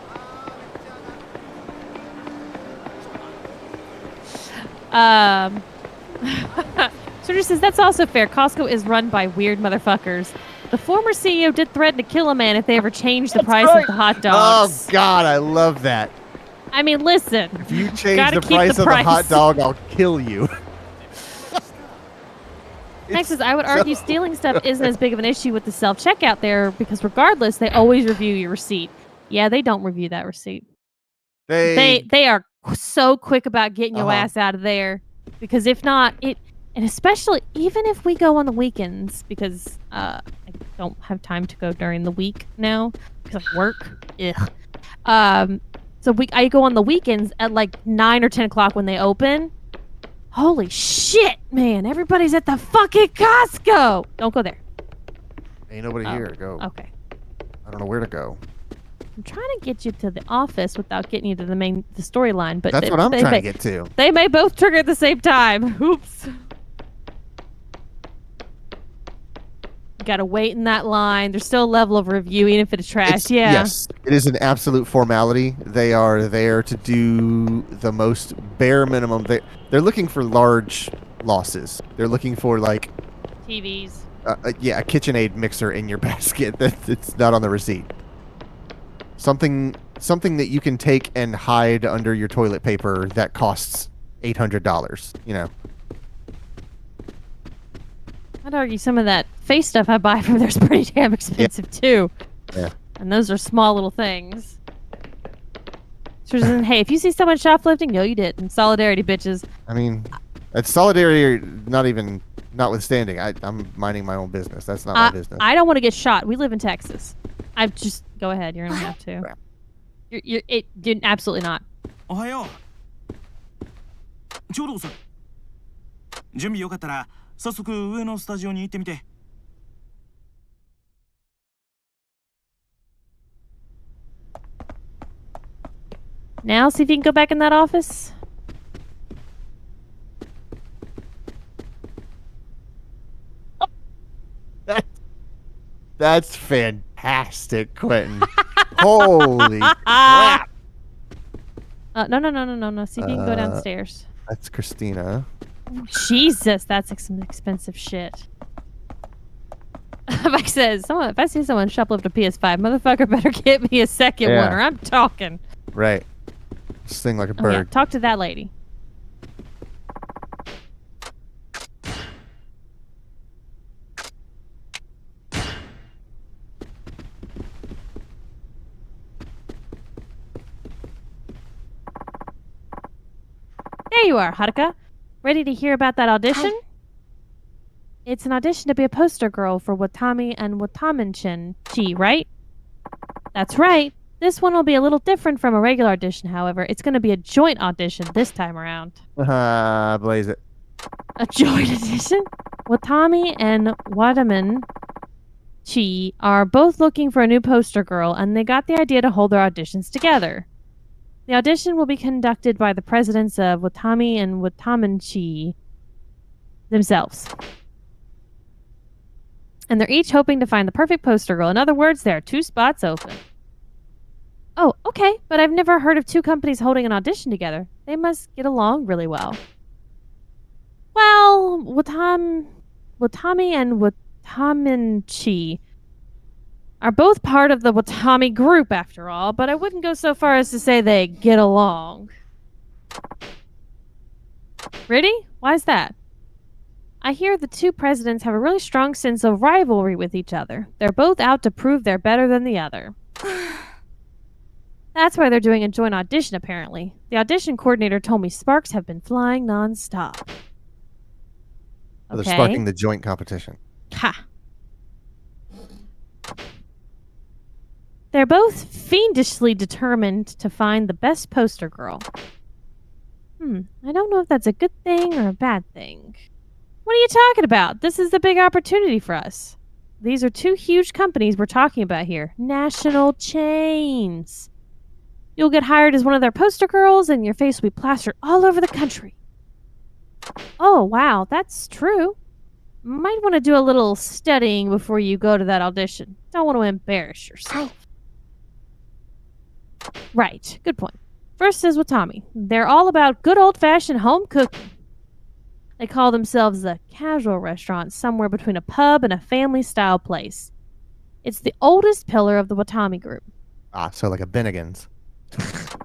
Sorter says, that's also fair. Costco is run by weird motherfuckers. The former CEO did threaten to kill a man if they ever changed the price of the hot dogs. Oh, God, I love that. I mean, listen. If you change Gotta the keep price the of the hot price. dog, I'll kill you. Next is, I would argue stealing stuff isn't as big of an issue with the self-checkout there because regardless, they always review your receipt. Yeah, they don't review that receipt. They are so quick about getting your ass out of there because if not, and especially even if we go on the weekends because I don't have time to go during the week now because I work. Ugh. So I go on the weekends at like 9 or 10 o'clock when they open. Holy shit, man! Everybody's at the fucking Costco. Don't go there. Ain't nobody here. Go. Okay. I don't know where to go. I'm trying to get you to the office without getting you to the storyline, but That's what I'm trying to get to. They may both trigger at the same time. Oops. You gotta wait in that line. There's still a level of review, even if it's trash. Yes, it is an absolute formality. They are there to do the most bare minimum. They're looking for large losses. They're looking for like TVs. a KitchenAid mixer in your basket that's not on the receipt. Something that you can take and hide under your toilet paper that costs $800. You know. I'd argue some of that face stuff I buy from there's pretty damn expensive too. Yeah. And those are small little things. So hey, if you see someone shoplifting, no, you didn't. Solidarity, bitches. I mean, it's solidarity. Notwithstanding, I'm minding my own business. That's not my business. I don't want to get shot. We live in Texas. I just go ahead. You're gonna have to. You're absolutely not. おはよう。ちょうど遅い。準備よかったら早速上のスタジオに行ってみて。Now, see if you can go back in that office. That's fantastic, Quentin. Holy crap! No. See if you can go downstairs. That's Christina. Jesus, that's like some expensive shit. Mike says, if I see someone shoplift a PS5, motherfucker better get me a second one or I'm talking. Right. Sing like a Oh, bird. yeah. Talk to that lady. There you are, Haruka. Ready to hear about that audition? Hi. It's an audition to be a poster girl for Watami and Watamenchin-chi, right? That's right. This one will be a little different from a regular audition, however. It's going to be a joint audition this time around. Blaze it. A joint audition? Watami and Watamenchin-chi are both looking for a new poster girl, and they got the idea to hold their auditions together. The audition will be conducted by the presidents of Watami and Watamenchin themselves. And they're each hoping to find the perfect poster girl. In other words, there are 2 spots open. Oh, okay, but I've never heard of 2 companies holding an audition together. They must get along really well. Well, Watami and Watamenchin are both part of the Watami group, after all, but I wouldn't go so far as to say they get along. Really? Why's that? I hear the two presidents have a really strong sense of rivalry with each other. They're both out to prove they're better than the other. That's why they're doing a joint audition, apparently. The audition coordinator told me sparks have been flying nonstop. So they're sparking the joint competition. Ha. They're both fiendishly determined to find the best poster girl. I don't know if that's a good thing or a bad thing. What are you talking about? This is the big opportunity for us. These are two huge companies we're talking about here. National chains. You'll get hired as one of their poster girls and your face will be plastered all over the country. Oh, wow, that's true. Might want to do a little studying before you go to that audition. Don't want to embarrass yourself. Right, good point. First is Watami. They're all about good old-fashioned home cooking. They call themselves a casual restaurant somewhere between a pub and a family-style place. It's the oldest pillar of the Watami group. Ah, so like a Bennigan's. The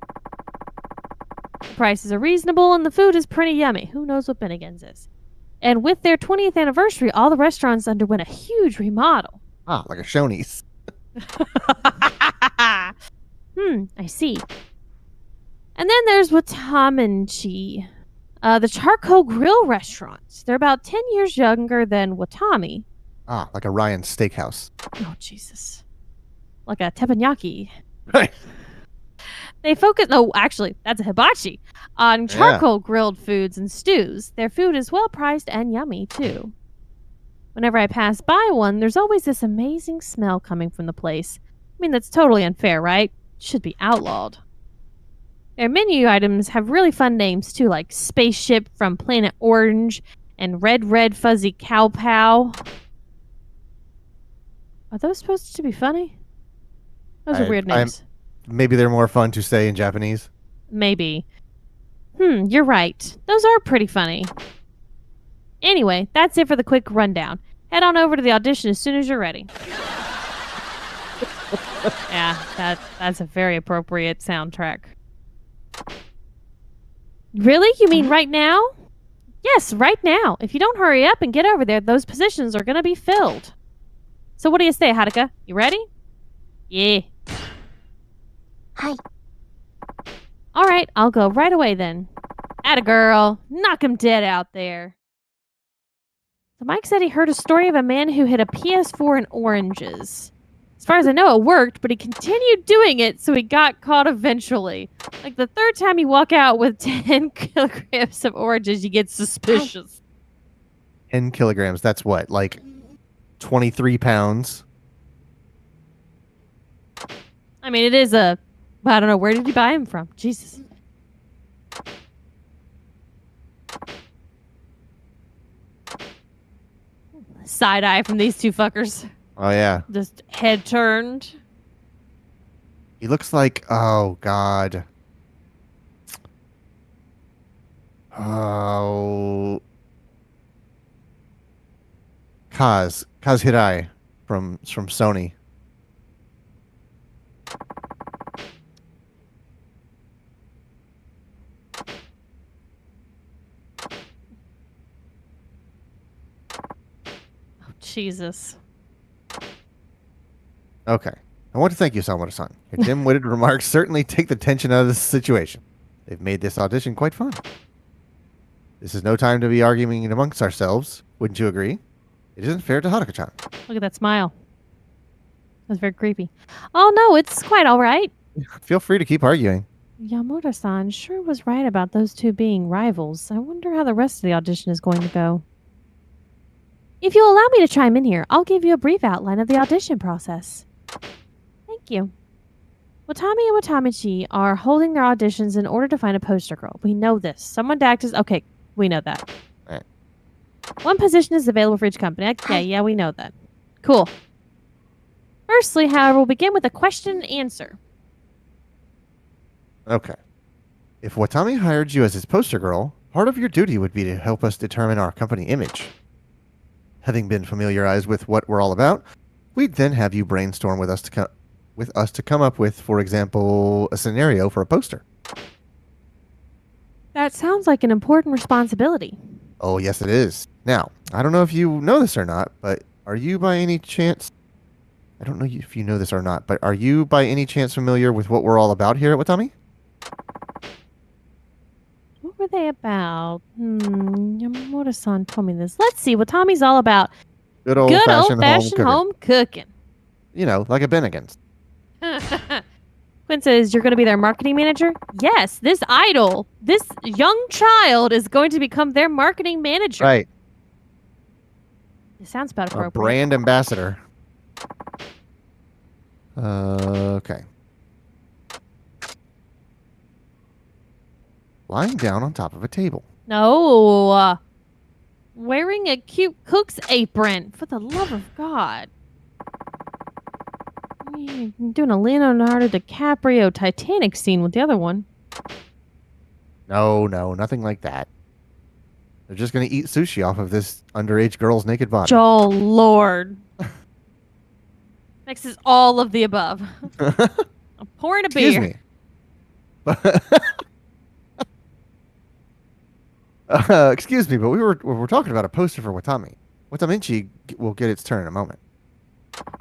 prices are reasonable and the food is pretty yummy. Who knows what Bennigan's is? And with their 20th anniversary, all the restaurants underwent a huge remodel. Ah, like a Shoney's. I see. And then there's Watamenchi, the charcoal grill restaurants. They're about 10 years younger than Watami. Ah, like a Ryan Steakhouse. Oh, Jesus. Like a teppanyaki. Right. They focus, no, actually, that's a hibachi, on charcoal grilled foods and stews. Their food is well priced and yummy, too. Whenever I pass by one, there's always this amazing smell coming from the place. I mean, that's totally unfair, right? Should be outlawed. Their menu items have really fun names, too, like Spaceship from Planet Orange and Red Fuzzy Cow Pow. Are those supposed to be funny? Those are weird names. Maybe they're more fun to say in Japanese. Maybe. You're right. Those are pretty funny. Anyway, that's it for the quick rundown. Head on over to the audition as soon as you're ready. Yeah, that's a very appropriate soundtrack. Really? You mean right now? Yes, right now. If you don't hurry up and get over there, those positions are going to be filled. So what do you say, Haruka? You ready? Yeah. Hi. All right, I'll go right away then. Atta girl. Knock him dead out there. So Mike said he heard a story of a man who hid a PS4 in oranges. As far as I know, it worked, but he continued doing it, so he got caught eventually. Like the third time you walk out with 10 kilograms of oranges, you get suspicious. 10 kilograms. That's what? Like 23 pounds? I mean, it is I don't know, where did you buy him from? Jesus. Side eye from these two fuckers. Oh, yeah. Just head turned. He looks like, oh, God. Oh. Kaz Hirai from Sony. Oh, Jesus. Okay. I want to thank you, Samurai-san. Your dim-witted remarks certainly take the tension out of this situation. They've made this audition quite fun. This is no time to be arguing amongst ourselves. Wouldn't you agree? It isn't fair to Haruka-chan. Look at that smile. That's very creepy. Oh, no, it's quite all right. Feel free to keep arguing. Yamura-san sure was right about those two being rivals. I wonder how the rest of the audition is going to go. If you'll allow me to chime in here, I'll give you a brief outline of the audition process. Thank you. Watami and Watamichi are holding their auditions in order to find a poster girl. We know this. Someone to act as... Okay, we know that. Right. One position is available for each company. Yeah, we know that. Cool. Firstly, however, we'll begin with a question and answer. Okay. If Watami hired you as his poster girl, part of your duty would be to help us determine our company image. Having been familiarized with what we're all about, We'd then have you brainstorm with us to come up with, for example, a scenario for a poster. That sounds like an important responsibility. Oh, yes, it is. Now, I don't know if you know this or not, but are you by any chance... I don't know if you know this or not, but are you by any chance familiar with what we're all about here at Watami? What were they about? Yamamoto-san told me this. Let's see what Tommy's all about. Good Good old-fashioned old-fashioned home cooking. You know, like a Bennigan's. Quinn says, you're going to be their marketing manager? Yes, this idol, this young child is going to become their marketing manager. Right. It sounds about A appropriate. brand ambassador. Okay. Lying down on top of a table. No. Wearing a cute cook's apron. For the love of God. You're doing a Leonardo DiCaprio Titanic scene with the other one. No, nothing like that. They're just going to eat sushi off of this underage girl's naked body. Oh, Lord. Next is all of the above. I'm pouring a beer. Excuse me. Excuse me, but we're talking about a poster for Watami. Watamichi will get its turn in a moment.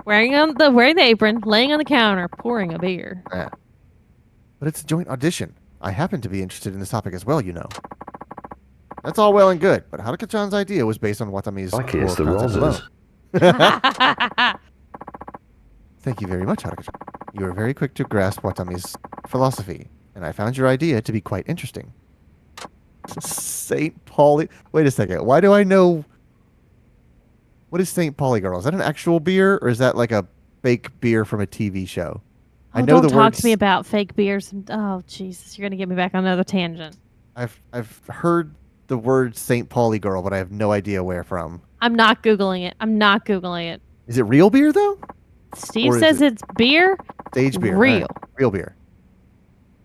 Wearing the apron, laying on the counter, pouring a beer. Yeah. But it's a joint audition. I happen to be interested in this topic as well, you know. That's all well and good, but Haruka-chan's idea was based on Watami's Lucky it's core the concept roses. alone. Thank you very much, Haruka-chan. You were very quick to grasp Watami's philosophy, and I found your idea to be quite interesting. St. Pauli... Wait a second. Why do I know... What is St. Pauli Girl? Is that an actual beer, or is that like a fake beer from a TV show? Oh, don't talk to me about fake beers. Oh, Jesus. You're going to get me back on another tangent. I've heard the word St. Pauli Girl, but I have no idea where from. I'm not Googling it. Is it real beer, though? Steve says it's beer. Stage beer. Real. Right. Real beer.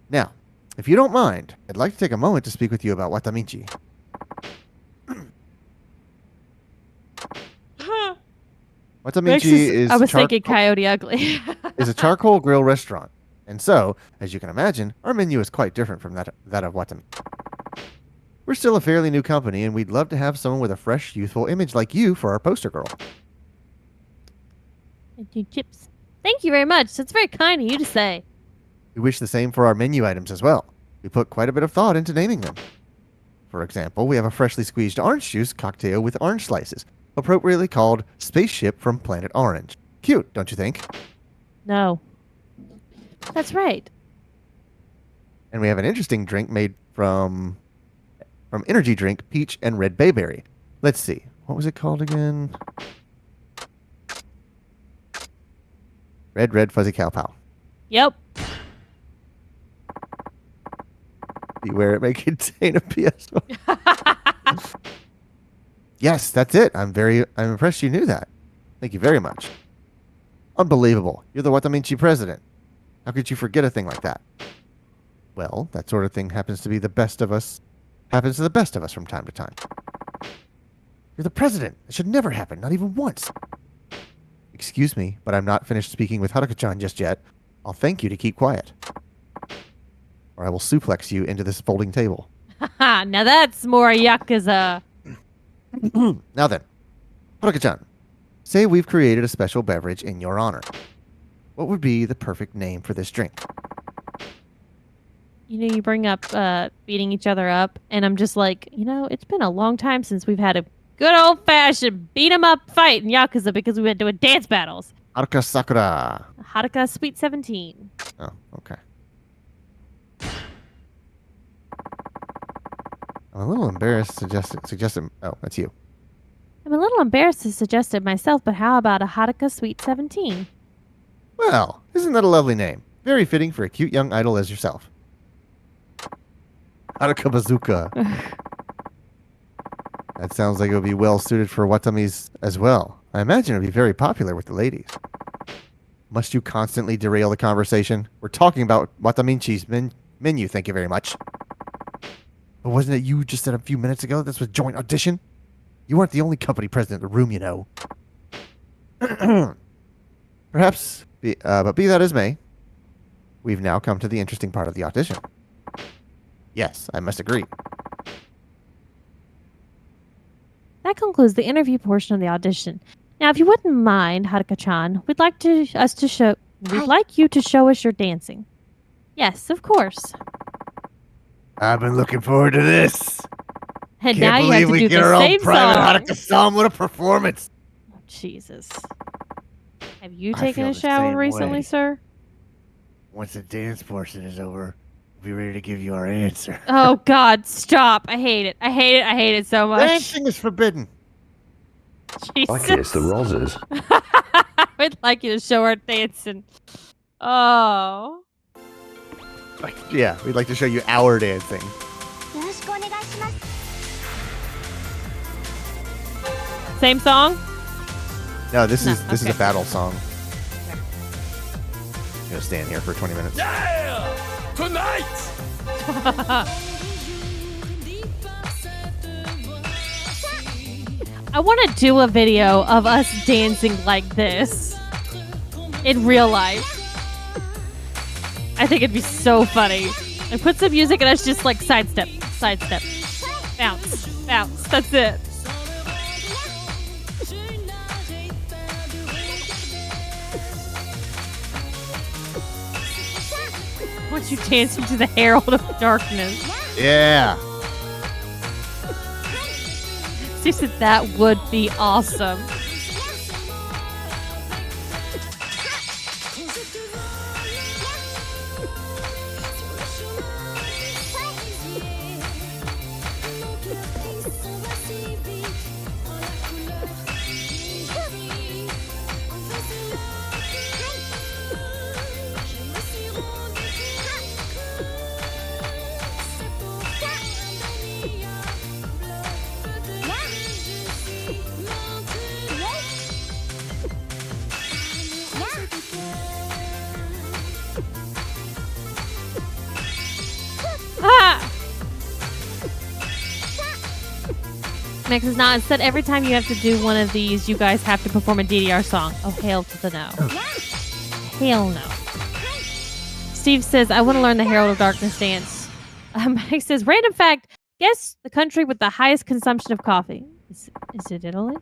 Now, if you don't mind, I'd like to take a moment to speak with you about Watamichi. Watamichi is I was thinking Coyote Ugly. is a charcoal grill restaurant. And so, as you can imagine, our menu is quite different from that of Watami. We're still a fairly new company, and we'd love to have someone with a fresh, youthful image like you for our poster girl. Chips. Thank you very much. That's very kind of you to say. We wish the same for our menu items as well. We put quite a bit of thought into naming them. For example, we have a freshly squeezed orange juice cocktail with orange slices, appropriately called Spaceship from Planet Orange. Cute, don't you think? No. That's right. And we have an interesting drink made from energy drink, peach, and red bayberry. Let's see. What was it called again? Red Fuzzy Cow Pow. Yep. Beware it may contain a PS1. Yes, that's it. I'm impressed you knew that. Thank you very much. Unbelievable. You're the Watamichi president. How could you forget a thing like that? Well, that sort of thing happens to the best of us from time to time. You're the president. It should never happen, not even once. Excuse me, but I'm not finished speaking with Haruka-chan just yet. I'll thank you to keep quiet. Or I will suplex you into this folding table. Now that's more Yakuza. Now then, Haruka-chan, say we've created a special beverage in your honor. What would be the perfect name for this drink? You bring up beating each other up, and I'm just like, it's been a long time since we've had a good old-fashioned beat-em-up fight in Yakuza because we went doing dance battles. Haruka Sakura. Haruka Sweet 17. Oh, okay. I'm a little embarrassed to suggest it. Oh, that's you. I'm a little embarrassed to suggest it myself, but how about a Haruka Sweet 17? Well, isn't that a lovely name? Very fitting for a cute young idol as yourself. Haruka Bazooka. That sounds like it would be well suited for Watami's as well. I imagine it would be very popular with the ladies. Must you constantly derail the conversation? We're talking about Watamichi's menu, thank you very much. But wasn't it you just said a few minutes ago this was joint audition? You weren't the only company president in the room, you know. Perhaps, but be that as may, we've now come to the interesting part of the audition. Yes, I must agree. That concludes the interview portion of the audition. Now, if you wouldn't mind, Haruka-chan, we'd like you to show us your dancing. Yes, of course. I've been looking forward to this. And now you have to do the same song. Haruka-san. What a performance! Oh, Jesus. Have you I taken feel a the shower same recently, way. sir? Once the dance portion is over, we'll be ready to give you our answer. Oh, God, stop. I hate it. I hate it. I hate it so much. Dancing is forbidden. Jesus. Like it's the roses. I'd like you to show our dancing. Oh. Yeah, we'd like to show you our dancing. よろしくお願いします。 Same song? No, this is okay. a battle song. I'm gonna stand here for 20 minutes. I want to do a video of us dancing like this in real life. I think it'd be so funny. And put some music and us just like sidestep, bounce, bounce. That's it. I want you dancing to the Herald of Darkness. Yeah. She said that would be awesome. Ah! Next is not. Instead, every time you have to do one of these, you guys have to perform a DDR song. Oh, hail to the no. Hell no. Steve says, I want to learn the Herald of Darkness dance. Mike says, random fact, guess the country with the highest consumption of coffee. Is it Italy?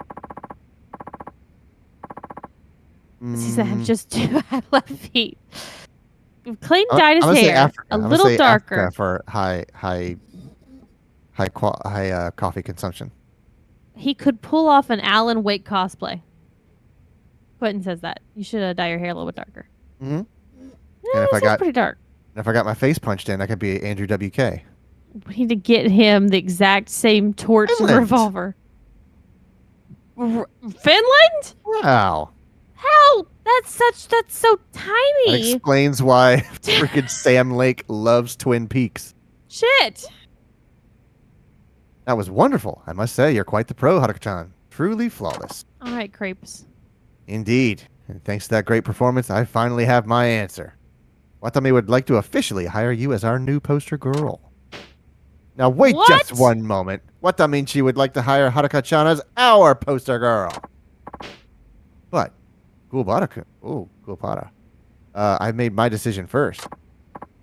He said, I'm just too left feet. Clayton dyed his hair a little darker. Africa for high coffee consumption. He could pull off an Alan Wake cosplay. Quentin says that. You should dye your hair a little bit darker. Mm-hmm. Yeah, that's pretty dark. If I got my face punched in, I could be Andrew WK. We need to get him the exact same torch and revolver. Finland? Wow. How? That's so tiny. That explains why freaking Sam Lake loves Twin Peaks. Shit. That was wonderful. I must say, you're quite the pro, Haruka-chan. Truly flawless. All right, crepes. Indeed. And thanks to that great performance, I finally have my answer. Watami would like to officially hire you as our new poster girl. Now wait just one moment. Watami would like to hire Haruka-chan as our poster girl. But, Gulbara. I made my decision first.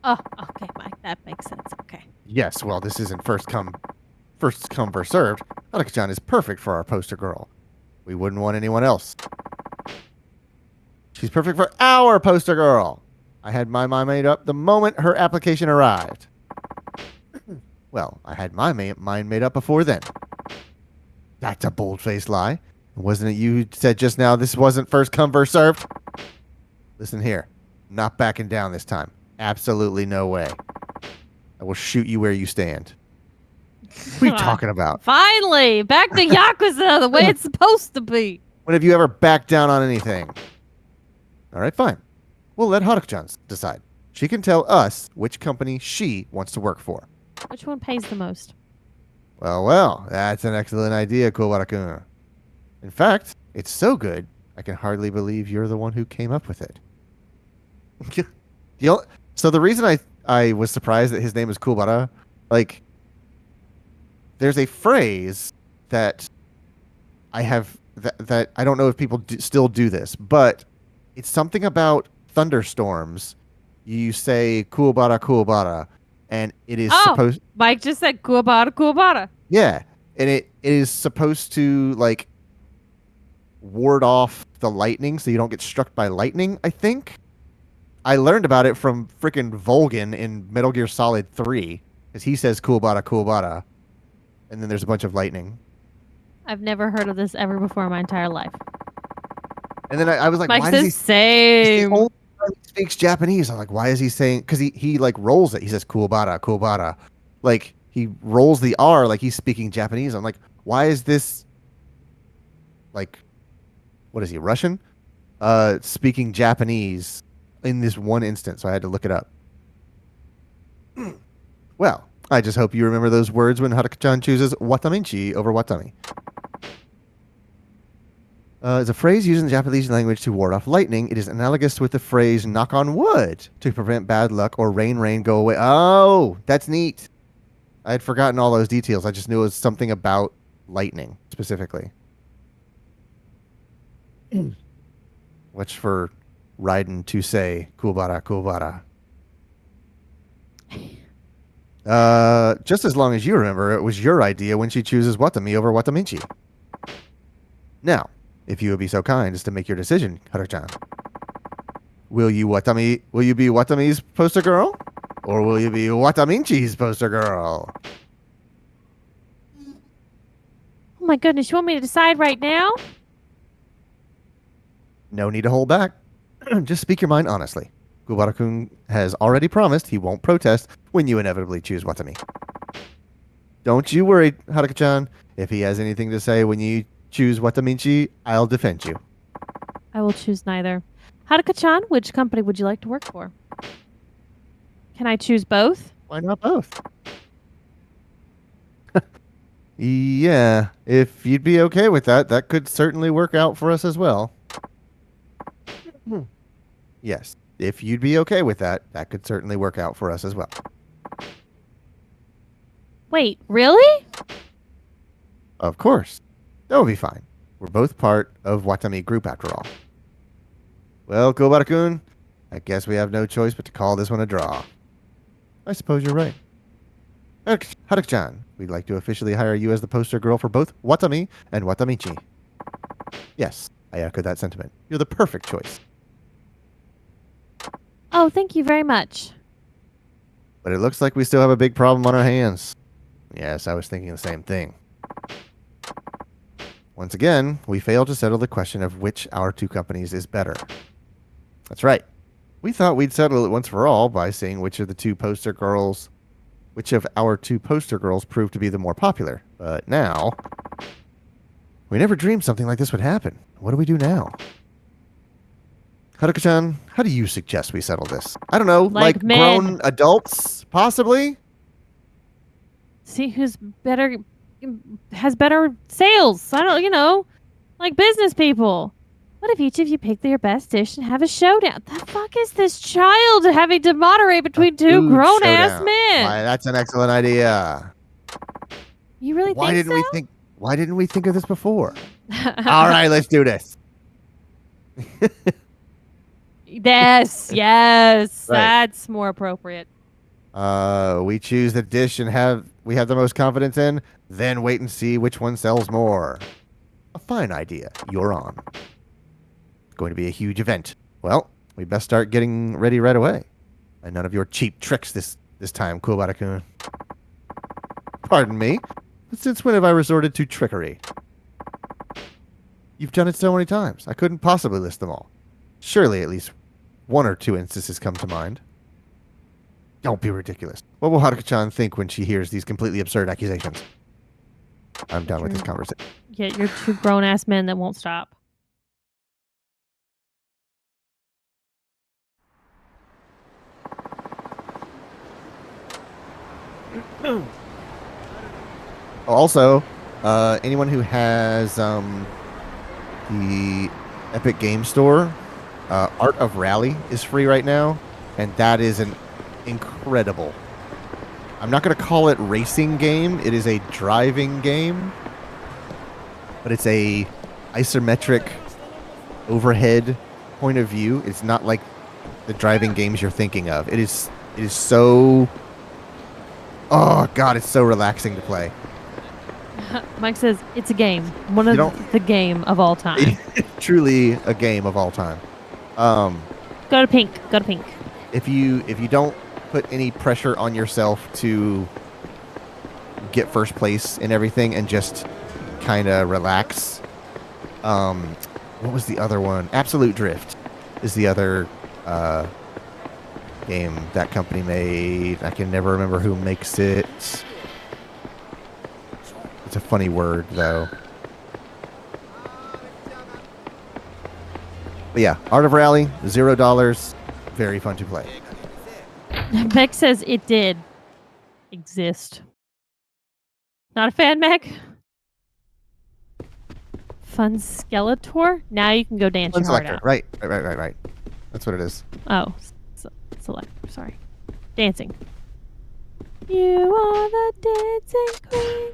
Oh, okay, Mike. That makes sense. Okay. Yes, well, this isn't first come, first served. Haruka-chan is perfect for our poster girl. We wouldn't want anyone else. She's perfect for our poster girl. I had my mind made up the moment her application arrived. Well, I had my mind made up before then. That's a bold-faced lie. Wasn't it you who said just now this wasn't first come, first served? Listen here. I'm not backing down this time. Absolutely no way. I will shoot you where you stand. What are you talking about? Finally, back to Yakuza the way it's supposed to be. When have you ever backed down on anything? All right, fine. We'll let Haruka-chan decide. She can tell us which company she wants to work for. Which one pays the most? Well, that's an excellent idea, Kuwara-kun. In fact, it's so good, I can hardly believe you're the one who came up with it. So the reason I was surprised that his name is Kuwabara, like, there's a phrase that I have, that I don't know if people still do this, but It's something about thunderstorms. You say kuwabara, and it is supposed. Mike just said Kuwabara. Yeah, and it is supposed to like ward off the lightning so you don't get struck by lightning, I think. I learned about it from freaking Volgan in Metal Gear Solid 3 because he says kuwabara, and then there's a bunch of lightning. I've never heard of this ever before in my entire life. And then I was like, Mike why says does he same. only time he speaks Japanese? I'm like, why is he saying? Because he like rolls it. He says kuwabara. Like he rolls the R like he's speaking Japanese. I'm like, why is this like, what is he, Russian? Speaking Japanese in this one instance. So I had to look it up. Well, I just hope you remember those words when Haruka-chan chooses wataminchi over watami. It's a phrase used in the Japanese language to ward off lightning. It is analogous with the phrase knock on wood to prevent bad luck or rain, go away. Oh, that's neat. I had forgotten all those details. I just knew it was something about lightning specifically. What's for Raiden to say kuwabara. Just as long as you remember, it was your idea when she chooses Watami over Wataminchi. Now, if you would be so kind as to make your decision, Haruka-chan. Will you be Watami's poster girl? Or will you be Wataminchi's poster girl? Oh my goodness, you want me to decide right now? No need to hold back. Just speak your mind honestly. Kuwabara-kun has already promised he won't protest when you inevitably choose Watami. Don't you worry, Haruka-chan. If he has anything to say when you choose Wataminchi, I'll defend you. I will choose neither. Haruka-chan, which company would you like to work for? Can I choose both? Why not both? Yeah, if you'd be okay with that, that could certainly work out for us as well. Yes, if you'd be okay with that, that could certainly work out for us as well. Wait, really? Of course. That would be fine. We're both part of Watami Group after all. Well, Kuwabara-kun, I guess we have no choice but to call this one a draw. I suppose you're right. Haruka-chan, we'd like to officially hire you as the poster girl for both Watami and Watamichi. Yes, I echo that sentiment. You're the perfect choice. Oh, thank you very much. But it looks like we still have a big problem on our hands. Yes, I was thinking the same thing. Once again, we failed to settle the question of which our two companies is better. That's right. We thought we'd settle it once for all by saying which of our two poster girls proved to be the more popular. But now, we never dreamed something like this would happen. What do we do now? Haruka-chan, how do you suggest we settle this? I don't know, like grown adults, possibly? See who's has better sales. I don't, like business people. What if each of you pick their best dish and have a showdown? The fuck is this child having to moderate between two grown-ass men? Why, that's an excellent idea. You really Why think so? Why didn't we think of this before? All right, let's do this. Yes, Right. that's more appropriate. We choose the dish we have the most confidence in, then wait and see which one sells more. A fine idea. You're on. It's going to be a huge event. Well, we best start getting ready right away. And none of your cheap tricks this time, Kuwabara-kun. Pardon me, but since when have I resorted to trickery? You've done it so many times. I couldn't possibly list them all. Surely at least one or two instances come to mind. Don't be ridiculous. What will Haruka-chan think when she hears these completely absurd accusations? I'm done with this conversation. Yeah, you're two grown-ass men that won't stop. Also, anyone who has the Epic Game Store, Art of Rally is free right now, and that is an incredible. I'm not going to call it racing game. It is a driving game, but it's a isometric overhead point of view, it's not like the driving games you're thinking of. It is so. Oh God, it's so relaxing to play. Mike says it's a game. One You of don't- the game of all time. Truly a game of all time. Go to pink. Go to pink. If you don't put any pressure on yourself to get first place in everything and just kind of relax. What was the other one? Absolute Drift is the other game that company made. I can never remember who makes it. It's a funny word though. But yeah, Art of Rally, $0. Very fun to play. Meg says it did exist. Not a fan, Meg? Fun Skeletor? Now you can go dance Fun your heart Selector. out. Right. That's what it is. Oh, select. Sorry. Dancing. You are the dancing queen.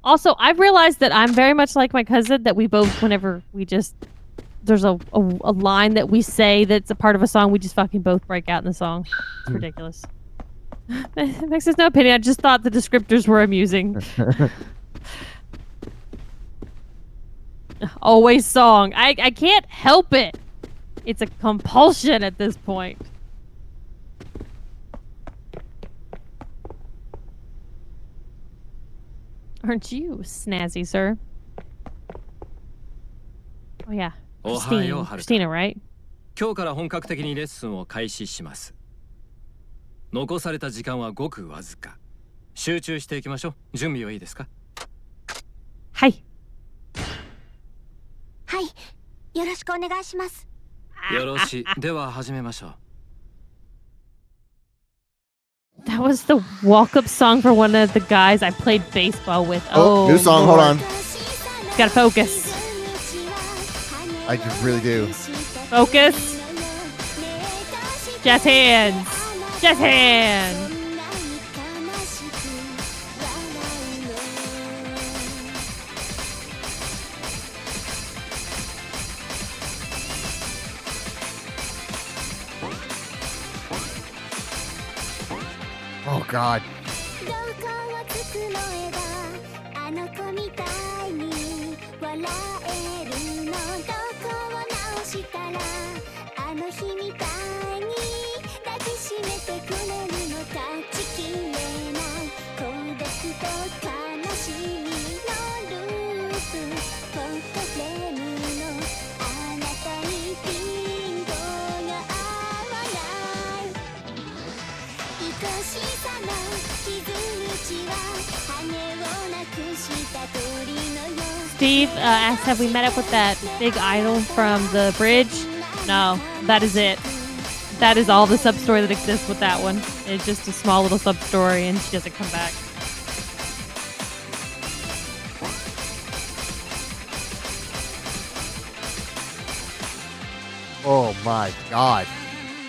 Also, I've realized that I'm very much like my cousin, that we both, whenever we just, there's a line that we say that's a part of a song, we just fucking both break out in the song. It's ridiculous. Max has no opinion. I just thought the descriptors were amusing. Always song. I can't help it. It's a compulsion at this point. Aren't you snazzy, sir? Oh yeah. Christina, right? 今日から本格的にレッスンを開始します。残された時間はごくわずか。集中していきましょう。準備はいいですか？はい。はい、よろしくお願いします。よろしい。では始めましょう。That was the walk-up song for one of the guys I played baseball with. Oh, new song. Hold on. Gotta focus. I just really do. Focus. Jazz hands. Jazz hands. Oh God. どこを繕えばあの子みたいに笑えるのどこを直したらあの日みたいに抱きしめてくれるの断ち切れない孤独と悲しみのループフォトフレームのあなたにピントが合わない愛しさの傷口は羽をなくした鳥のよ Steve asked, have we met up with that big idol from the bridge? No, that is it. That is all the sub-story that exists with that one. It's just a small little sub-story and she doesn't come back. Oh my God.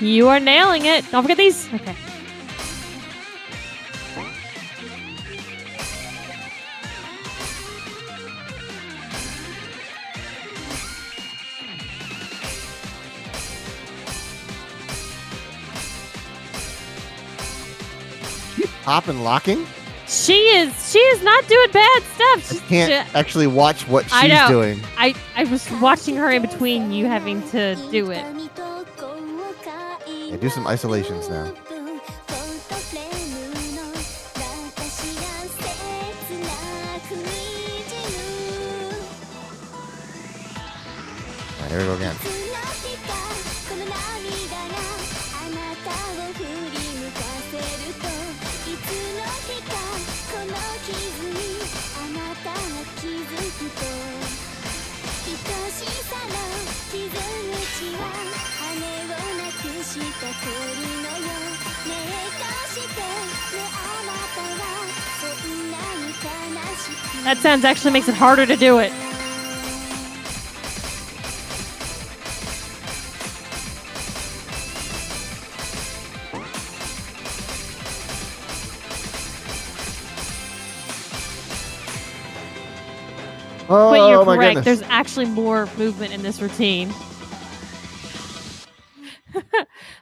You are nailing it. Don't forget these. Okay. Pop and locking? She is not doing bad stuff. I can't actually watch what I she's know. doing. I was watching her in between you having to do it. Yeah, do some isolations now. Alright, here we go again. That sounds actually makes it harder to do it. Oh, But you're my correct. goodness. There's actually more movement in this routine.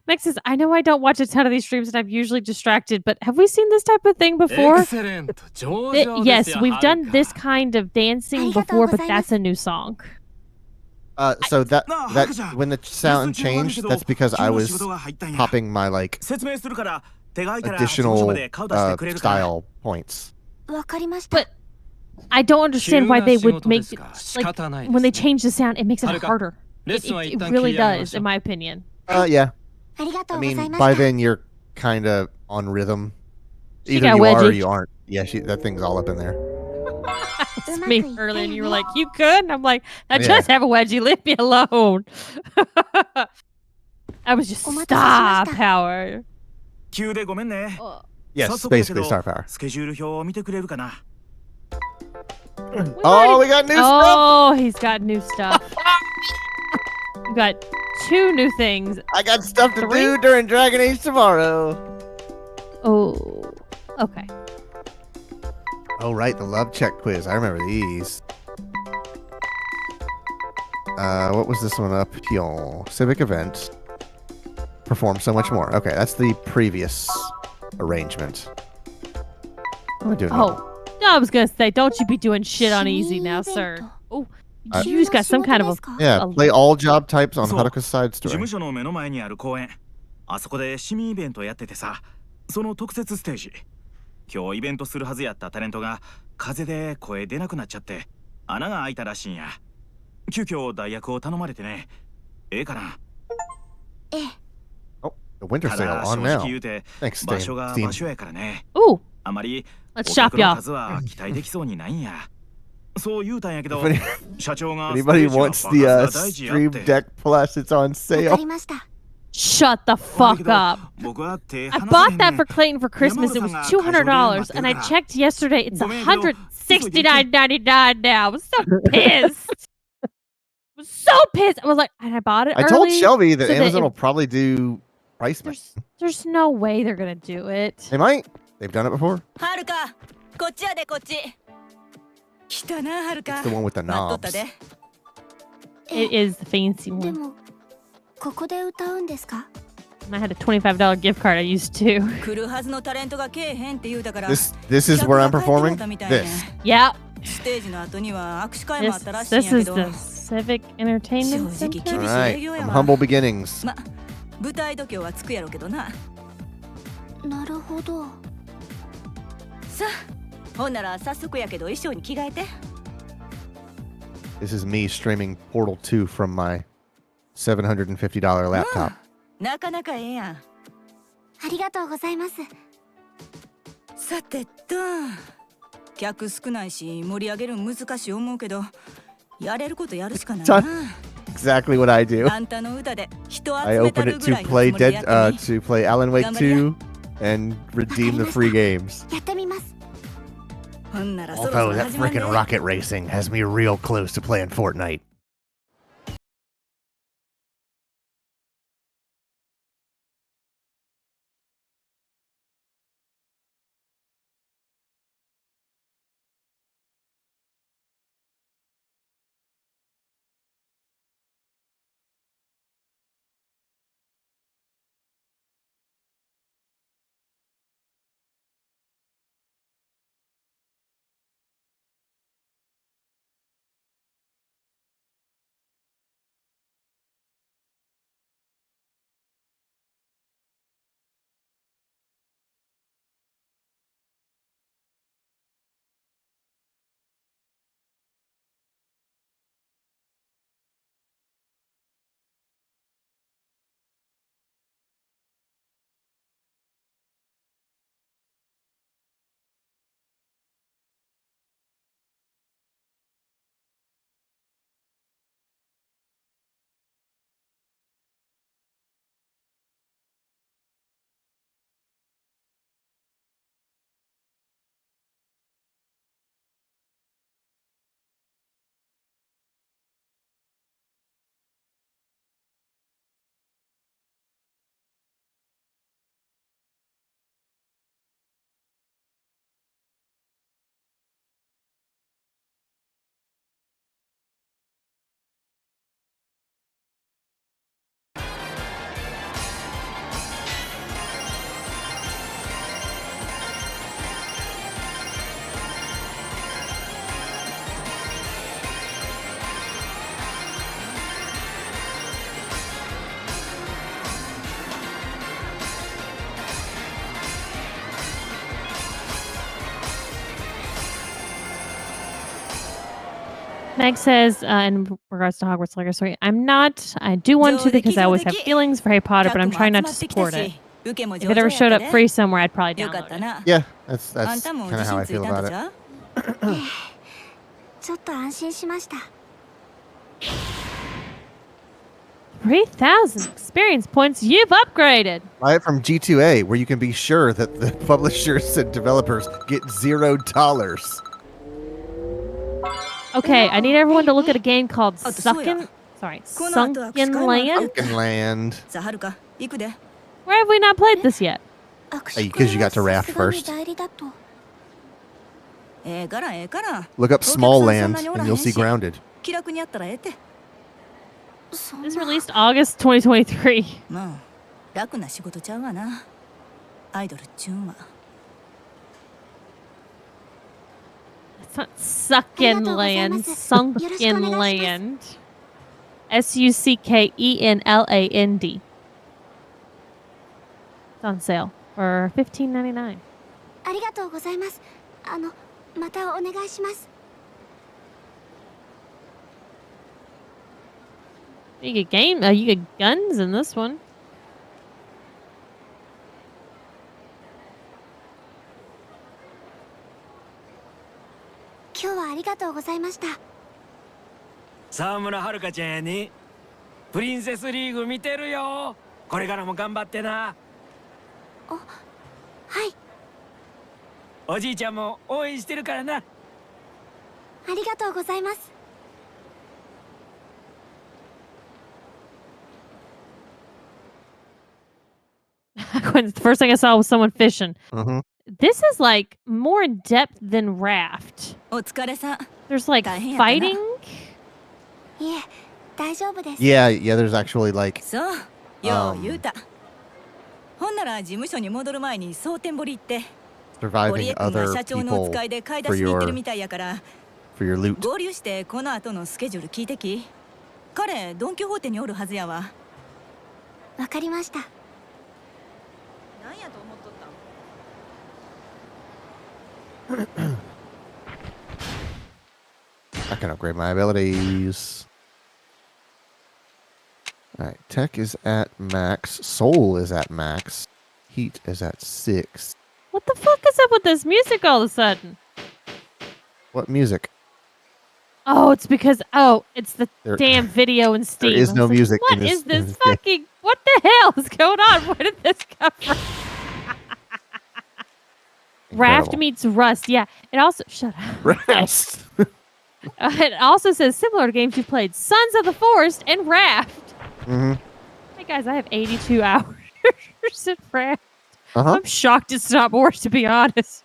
Max says, I know I don't watch a ton of these streams and I'm usually distracted, but have we seen this type of thing before? Excellent. 上々ですよ Yes, we've done はるか this kind of dancing before, but that's a new song. So that Hakuja, when the sound changed, that's because I was popping my like 説明するから手が空いたら事務所 additional まで顔出してくれるから style points. わかりました。 But I don't understand why they would make 急な仕事ですか？ like 仕方ないです when they change the sound, it makes it はるか harder. レッ It, スンは it, 一 it 旦 really 切り上げま does, しょ in う my opinion. Yeah. ありがと I うござい mean, ま by した。 then you're kind of on rhythm. She Either got you are or wedgie. you aren't. Yeah, that thing's all up in there. It's me earlier, and you were like, "You could," and I'm like, "I Yeah. just have a wedgie. Leave me alone." I was just star power. 急でごめんね Yes, 早速だけ basically ど star power. スケジュール表を見てくれるかな Oh, we got new stuff. Oh, he's got new stuff. You got 2 new things. I got stuff to 3? do during Dragon Age tomorrow. Oh, okay. Oh, right, the love check quiz. I remember these. What was this one up? Civic event. Perform so much more. Okay, that's the previous arrangement. What am I doing? Oh, no, I was gonna say, don't you be doing shit on easy now, sir. Oh, you just got some kind of a Yeah, play all job types on そう Haruka's side 事 story. 務所の目の前にある公園あそこで市民イベントやっててさその特設ステージ今日イベントするはずやったタレントが風邪で声出なくなっちゃって穴が開いたらしいんや急遽代役を頼まれてねええかな Oh, the winter た sale だ on 正直 now. 言うて Thanks, 場所が Steam. 場所やからね Ooh, あまり let's お shop 客の y'all. 数は期待できそうにないんやそう言うたんやけど If any- 社長が Anybody ステージは wants 爆 the 発が大事やっ Stream て Deck Plus? It's on わか sale. りました。 Shut the 悪い fuck けど up. 僕は手 I 離せへ bought ん that ね for Clayton for Christmas. It was $200, and I checked yesterday. It's $169.99 now. I was so pissed. I was so pissed. I was like, and I bought it I told early, Shelby that so that Amazon it- will probably do price match. There's no way they're gonna do it. They might. They've done it before. はるかこっちやでこっち来たなはる It's か the one with the 待っとった knobs. で It is the fancy で one. もここで歌うんですか？ And I had a $25 gift card I used to. 来るはずのタレントがけえへんって言うたから This is where I'm performing. 客が帰ってもうたみたいね This. Yep. ステージの後には握手会もあ This ったらしいん this やけ is ど the Civic Entertainment正直 Center. All 厳しい right. 営業や From わ humble beginnings. ま舞台度胸はつくやろうけどななるほど。さあほんなら早速やけど衣装に着替えて This is me streaming Portal 2 from my $750 laptop. なかなかええやんありがとうございます。さてと客少ないし盛り上げるん難しい思うけどやれることやるしかないな Exactly what I do. あんたの歌で人集 I めた open る it ぐ to らいのつ play もりでや Dead ってみ to play Alan Wake 2 and わか redeem り the ました free games. やってみます。ほんならそろそ Although ろ that 始まる freaking ね rocket racing has me real close to playing Fortnite. Meg says, in regards to Hogwarts Legacy, I do want to because I always have feelings for Harry Potter, but I'm trying not to support it. If it ever showed up free somewhere, I'd probably download it. Yeah, that's kind of how I feel about it. ちょっと安心しました 3,000 experience points you've upgraded. Buy it from G2A, where you can be sure that the publishers and developers get $0. Okay, I need everyone to look at a game called Sunken Land. Sunken Land. さあはるか行くで Where have we not played this yet? Because you got to raft first. ええからええから Look up Small Land, and you'll see Grounded. 気楽にやったらええて This released August 2023. まあ楽な仕事ちゃうわなアイドルっちゅうんは It's not Sunken Land. Sunken Land. Suckenland. It's on sale for $15.99. ありがとうございますまたお願いします You get you get guns in this one. 今日はありがとうございました沢村はるかちゃんやねプリンセスリーグ見てるよこれからも頑張ってなはいおじいちゃんも応援してるからなありがとうございます The first thing I saw was someone fishing. Mhm. This is like more in depth than Raft. お疲れさん There's like 大変やったな。 fighting. いえ大丈夫です Yeah, there's actually like そうよう言うたほんなら事務所に戻る前に蒼天堀行って堀 surviving 江君が other 社長のお people 使いで買い出 for しに行ってる your みたいやから for your loot. 合流してこの後のスケジュール聞いてき彼ドン・キホーテにおるはずやわわかりました何やと思っとったん I can upgrade my abilities. Alright, tech is at max. Soul is at max. Heat is at 6. What the fuck is up with this music all of a sudden? What music? Oh, it's because it's the There- damn video in Steam. is I no was like, music in What this- is this in this game." fucking? What the hell is going on? Where did this come from? Raft Incredible. meets Rust. Yeah, it also shut up. Rest. It also says similar to games you've played: Sons of the Forest and Raft. Mm-hmm. Hey guys, I have 82 hours in Raft. Uh-huh. I'm shocked it's not more, to be honest.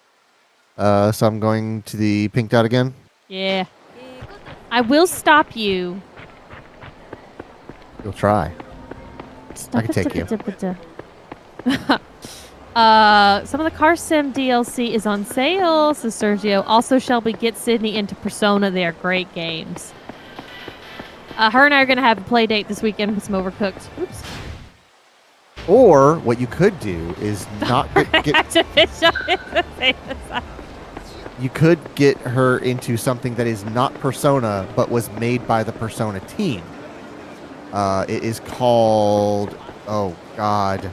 So I'm going to the pink dot again. Yeah. I will stop you. You'll try. I can take you. Some of the Car Sim DLC is on sale, says Sergio. Also, Shelby, get Sydney into Persona. They are great games. Her and I are going to have a play date this weekend with some Overcooked. Oops. Or what you could do is not get you could get her into something that is not Persona, but was made by the Persona team. It is called, oh God,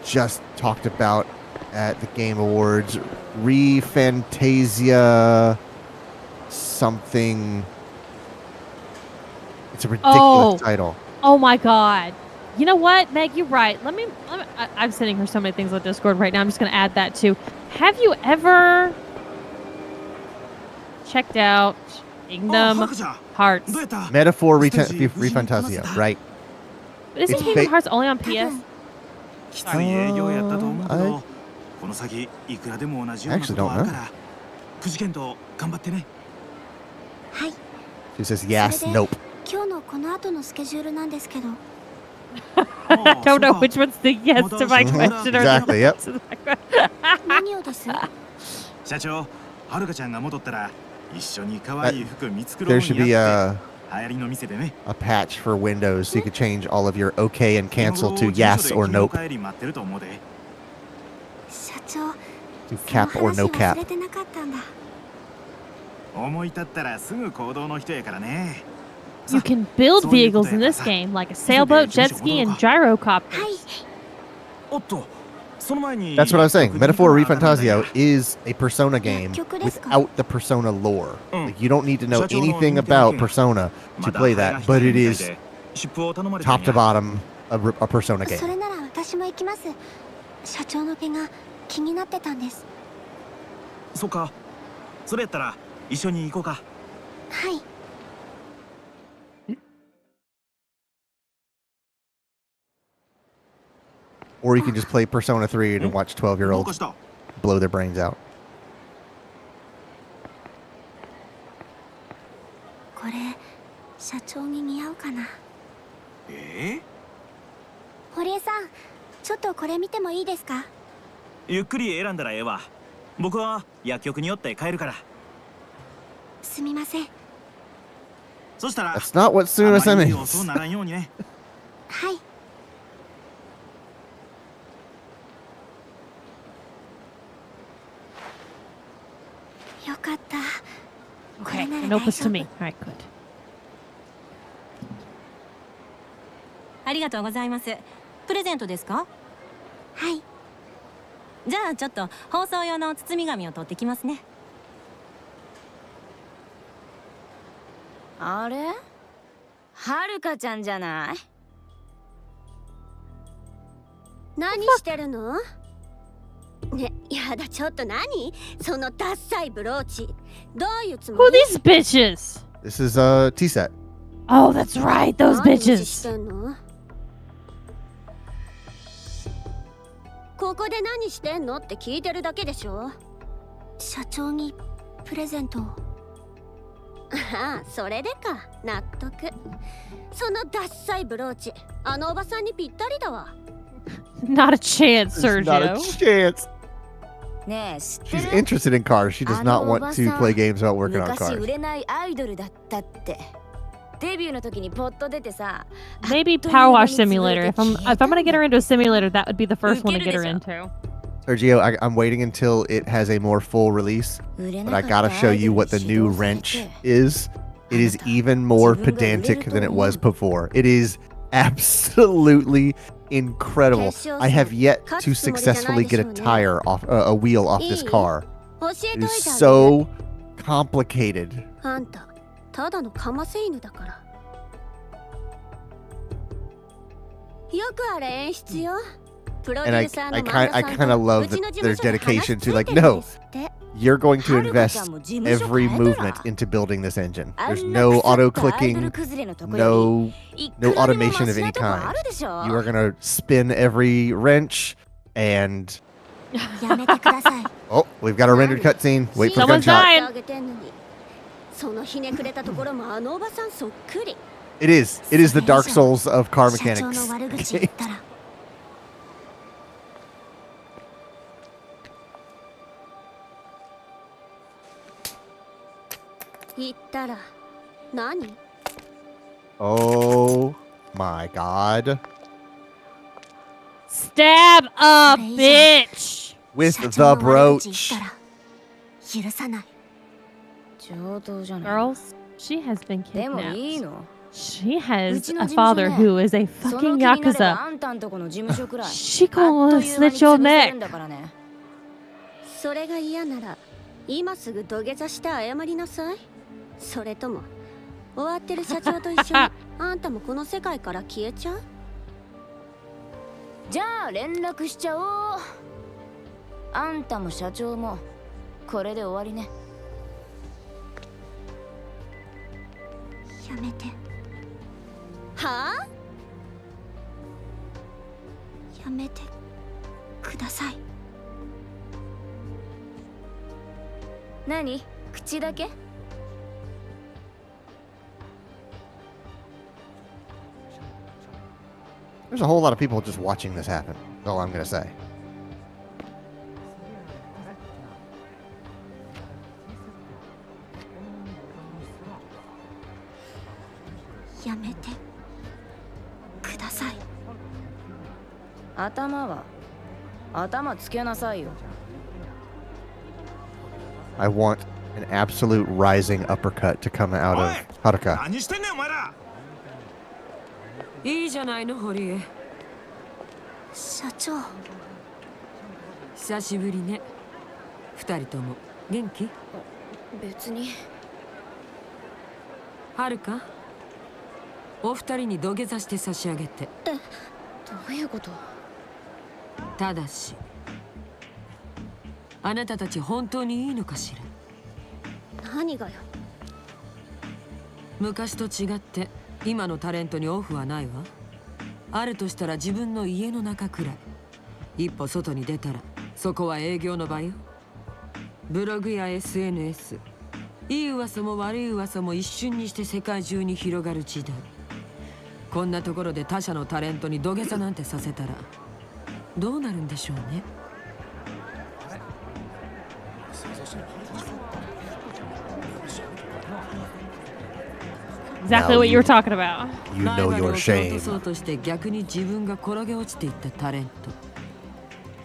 just talked about at the Game Awards, Refantasia something. It's a ridiculous title. Oh my God. You know what, Meg? You're right. I'm sending her so many things on Discord right now. I'm just going to add that too. Have you ever checked out Kingdom Hearts? Metaphor Refantasia, right? But isn't It's Kingdom ba- Hearts only on PS? きつい営業やったと思うけど、この先いくらでも同じようなことはあるからくじけんと頑張ってね。はい She says yes, nope. 今日のこの後のスケジュールなんですけど I don't know which one's the yes to my question or Exactly, the no yep. to my question. 何をです社長、はるかちゃんが戻ったら一緒に可愛い服見繕う There ん should be やって流行りの店でね。 a patch for Windows so you could change all of your okay and cancel to 日頃 yes 事 or 務所で君の nope, 帰り待ってると思うで。社長 to cap or no その話 cap. 忘れてなかったんだ思い立ったらすぐ行動の人やからね。 You can build vehicles in this game, like a sailboat, jet ski, and gyrocopters. おっと、その前に That's what I was saying. Metaphor Refantasio is a Persona game without the Persona lore. Like, you don't need to know anything about Persona to play that, but it is top to bottom a Persona そ game. れなら私も行きます。社長のペが気になってたんです。そうか。それやったら一緒に行こうか。はい。 Or you can just play Persona 3 and watch 12-year-olds blow their brains out. これ社長に似合うかな。堀江さん、ちょっとこれ見てもいいですか？ゆっくり選んだらええわ。僕は薬局に寄って帰るから。すみません。そしたら That's not what Tsunasa あまり means. 遅ならんようにね。はい。 よかった。 Okay, it opens to me. Alright, good. ありがとうございます。プレゼントですか？はい。じゃあちょっと包装用の包み紙を取ってきますね。あれ？はるかちゃんじゃない？何してるの？ね、やだ、ちょっと何？そのダッサいブローチ。どういうつも Who are り？ these bitches? This is T-Set. Oh, that's right, those 何無視 bitches. してんの？ここで何してんのって聞いてるだけでしょ。社長にプレゼントを。ああ、それでか。納得。そのダッサいブローチ、あのおばさんにぴったりだわ。Not a chance, There's not a Sergio. chance. ねえ、知って She's る？ interested in cars. She does not want to play games about working on 昔 cars. 売れないアイドルだったって。デビューの時にポッと出てさ。 Maybe Power Wash Simulator. If I'm gonna get her into a simulator, that would be the first one to get her into. Sergio, I'm waiting until it has a more full release, but I gotta show you what the new wrench is. It is even more pedantic than it was before. It is absolutely incredible. I have yet to successfully get a tire off, a wheel off this car. It is so complicated. あんた、ただのかませ犬だから。よくあれ演出よ。 And I kind of love their dedication to like, no, you're going to invest every movement into building this engine. There's no auto clicking, no automation of any kind. You are going to spin every wrench and oh, we've got a rendered cutscene. Wait for the Someone's gunshot. dying. そのひねくれたところもあのおばさんそっくり。 It is the Dark Souls of car 社長の mechanics. 悪口言ったら。言ったら何？ Oh my god. Stab a bitch. With 社 the 長の悪口 brooch. 言ったら許さない。上等じゃない。 Girls, she has been でもいい kidnapped. の？ She has a うちの事務所ね。 father who is a その fucking 気になれば Yakuza. あんたんとこの事務所くらい。 She あっという間 gonna に slit 潰 your せる neck. んだからね。それが嫌なら今すぐ土下座して謝りなさい。それとも終わってる社長と一緒にあんたもこの世界から消えちゃう？じゃあ連絡しちゃおう。あんたも社長もこれで終わりね。やめて。はあ？やめてください。何？口だけ？ There's a whole lot of people just watching this happen. That's all I'm gonna say. やめてください。頭つけなさいよ。 I want an absolute rising uppercut to come out of Haruka. 何してんねんお前ら。いいじゃないの堀江。社長、久しぶりね。二人とも元気？別に。はるか？お二人に土下座して差し上げて。どういうこと？ただしあなたたち本当にいいのかしら？何がよ。昔と違って今のタレントにオフはないわ。あるとしたら自分の家の中くらい。一歩外に出たらそこは営業の場よ。ブログや SNS、 いい噂も悪い噂も一瞬にして世界中に広がる時代。こんなところで他社のタレントに土下座なんてさせたらどうなるんでしょうね。Exactly what you were talking about. You ライ know バル your を蹴落と shame. そうとして逆に自分が転げ落ちていったタレント。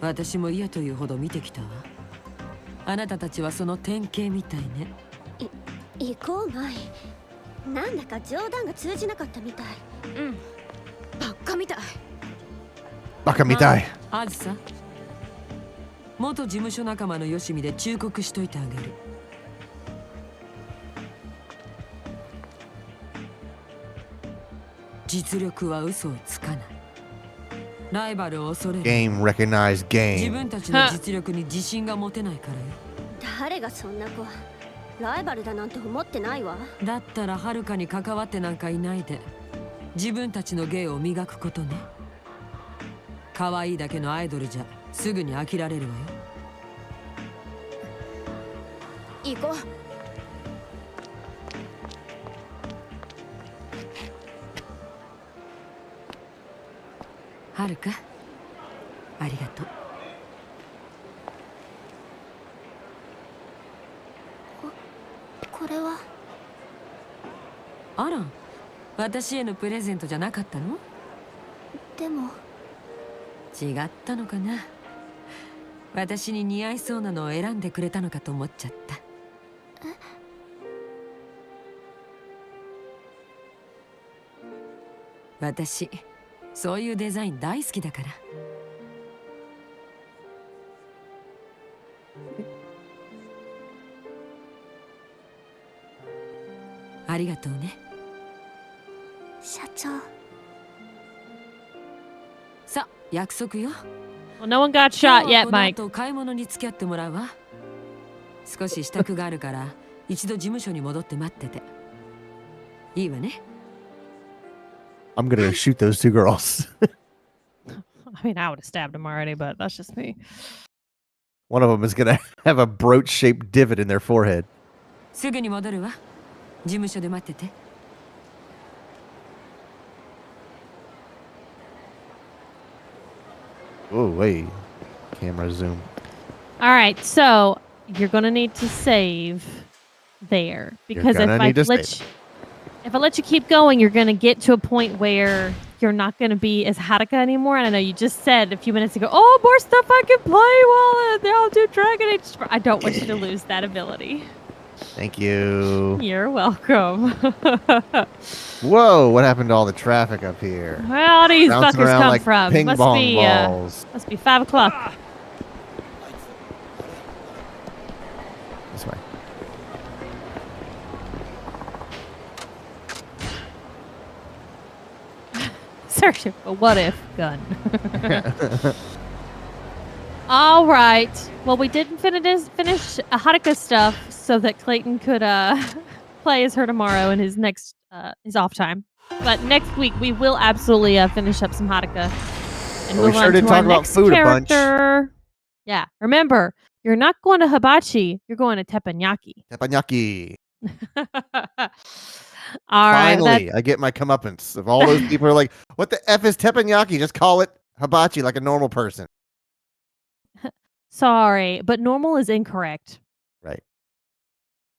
私も嫌というほど見てきたわ。あなたたちはその典型みたいね。行こうまい。なんだか冗談が通じなかったみたい。うん。ばっかみたい。バカみたい。あずさ、元事務所仲間のよしみで忠告しといてあげる。実力は嘘をつかない。ライバルを恐れる。 Game recognized 自 game. 分たちの実力に自信が持てないからよ。誰がそんな子。ライバルだなんて思ってないわ。だったらはるかに関わってなんかいないで自分たちの芸を磨くことね。可愛いだけのアイドルじゃすぐに飽きられるわよ。行こう。はるか、ありがとう。これは。あら、私へのプレゼントじゃなかったの？でも違ったのかな。私に似合いそうなのを選んでくれたのかと思っちゃった。私そういうデザイン大好きだから。ありがとうね。社長。さあ、約束よ。Well, no one got shot 今日は yet, この Mike. 後買い物に付き合ってもらうわ。少し支度があるから一度事務所に戻って待ってて。いいわね。I'm gonna shoot those two girls. I mean, I would have stabbed him already, but that's just me. One of them is gonna have a brooch-shaped divot in their forehead. すぐに戻るわ。事務所で待ってて。Oh wait, camera zoom. All right, so you're gonna need to save there because gonna need to if I let you keep going, you're gonna get to a point where you're not gonna be as Haruka anymore. And I know you just said a few minutes ago, "Oh, more stuff I can play while they all do Dragon Age." I don't want you to lose that ability. Thank you. You're welcome. Whoa, what happened to all the traffic up here? Where all these Bouncing fuckers around come like from? ping pong balls. Must be 5 o'clock. This way. Search it for what if gun. All right. Well, we didn't finish Haruka stuff so that Clayton could play as her tomorrow in his next his off time. But next week we will absolutely finish up some Haruka and Well, we move sure on did to talk our about next food a bunch. character. Yeah. Remember, you're not going to Hibachi. You're going to Teppanyaki. Teppanyaki. All right. Finally, I get my comeuppance. Of all those people are like, what the F is teppanyaki? Just call it hibachi like a normal person. Sorry, but normal is incorrect. Right.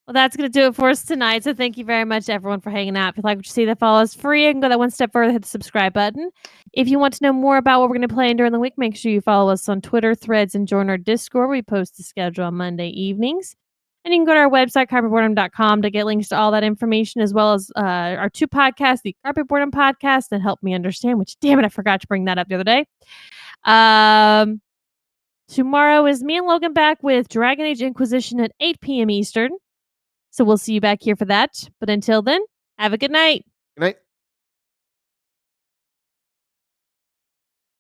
Well, that's going to do it for us tonight. So thank you very much, everyone, for hanging out. If you like what you see, that follow us free. You can go that one step further, hit the subscribe button. If you want to know more about what we're going to play during the week, make sure you follow us on Twitter, Threads, and join our Discord. We post the schedule on Monday evenings. And you can go to our website, carpetboredom.com, to get links to all that information, as well as our 2 podcasts, the Carpet Boredom Podcast and Help Me Understand, which, damn it, I forgot to bring that up the other day. Tomorrow is me and Logan back with Dragon Age Inquisition at 8 p.m. Eastern. So we'll see you back here for that. But until then, have a good night. Good night.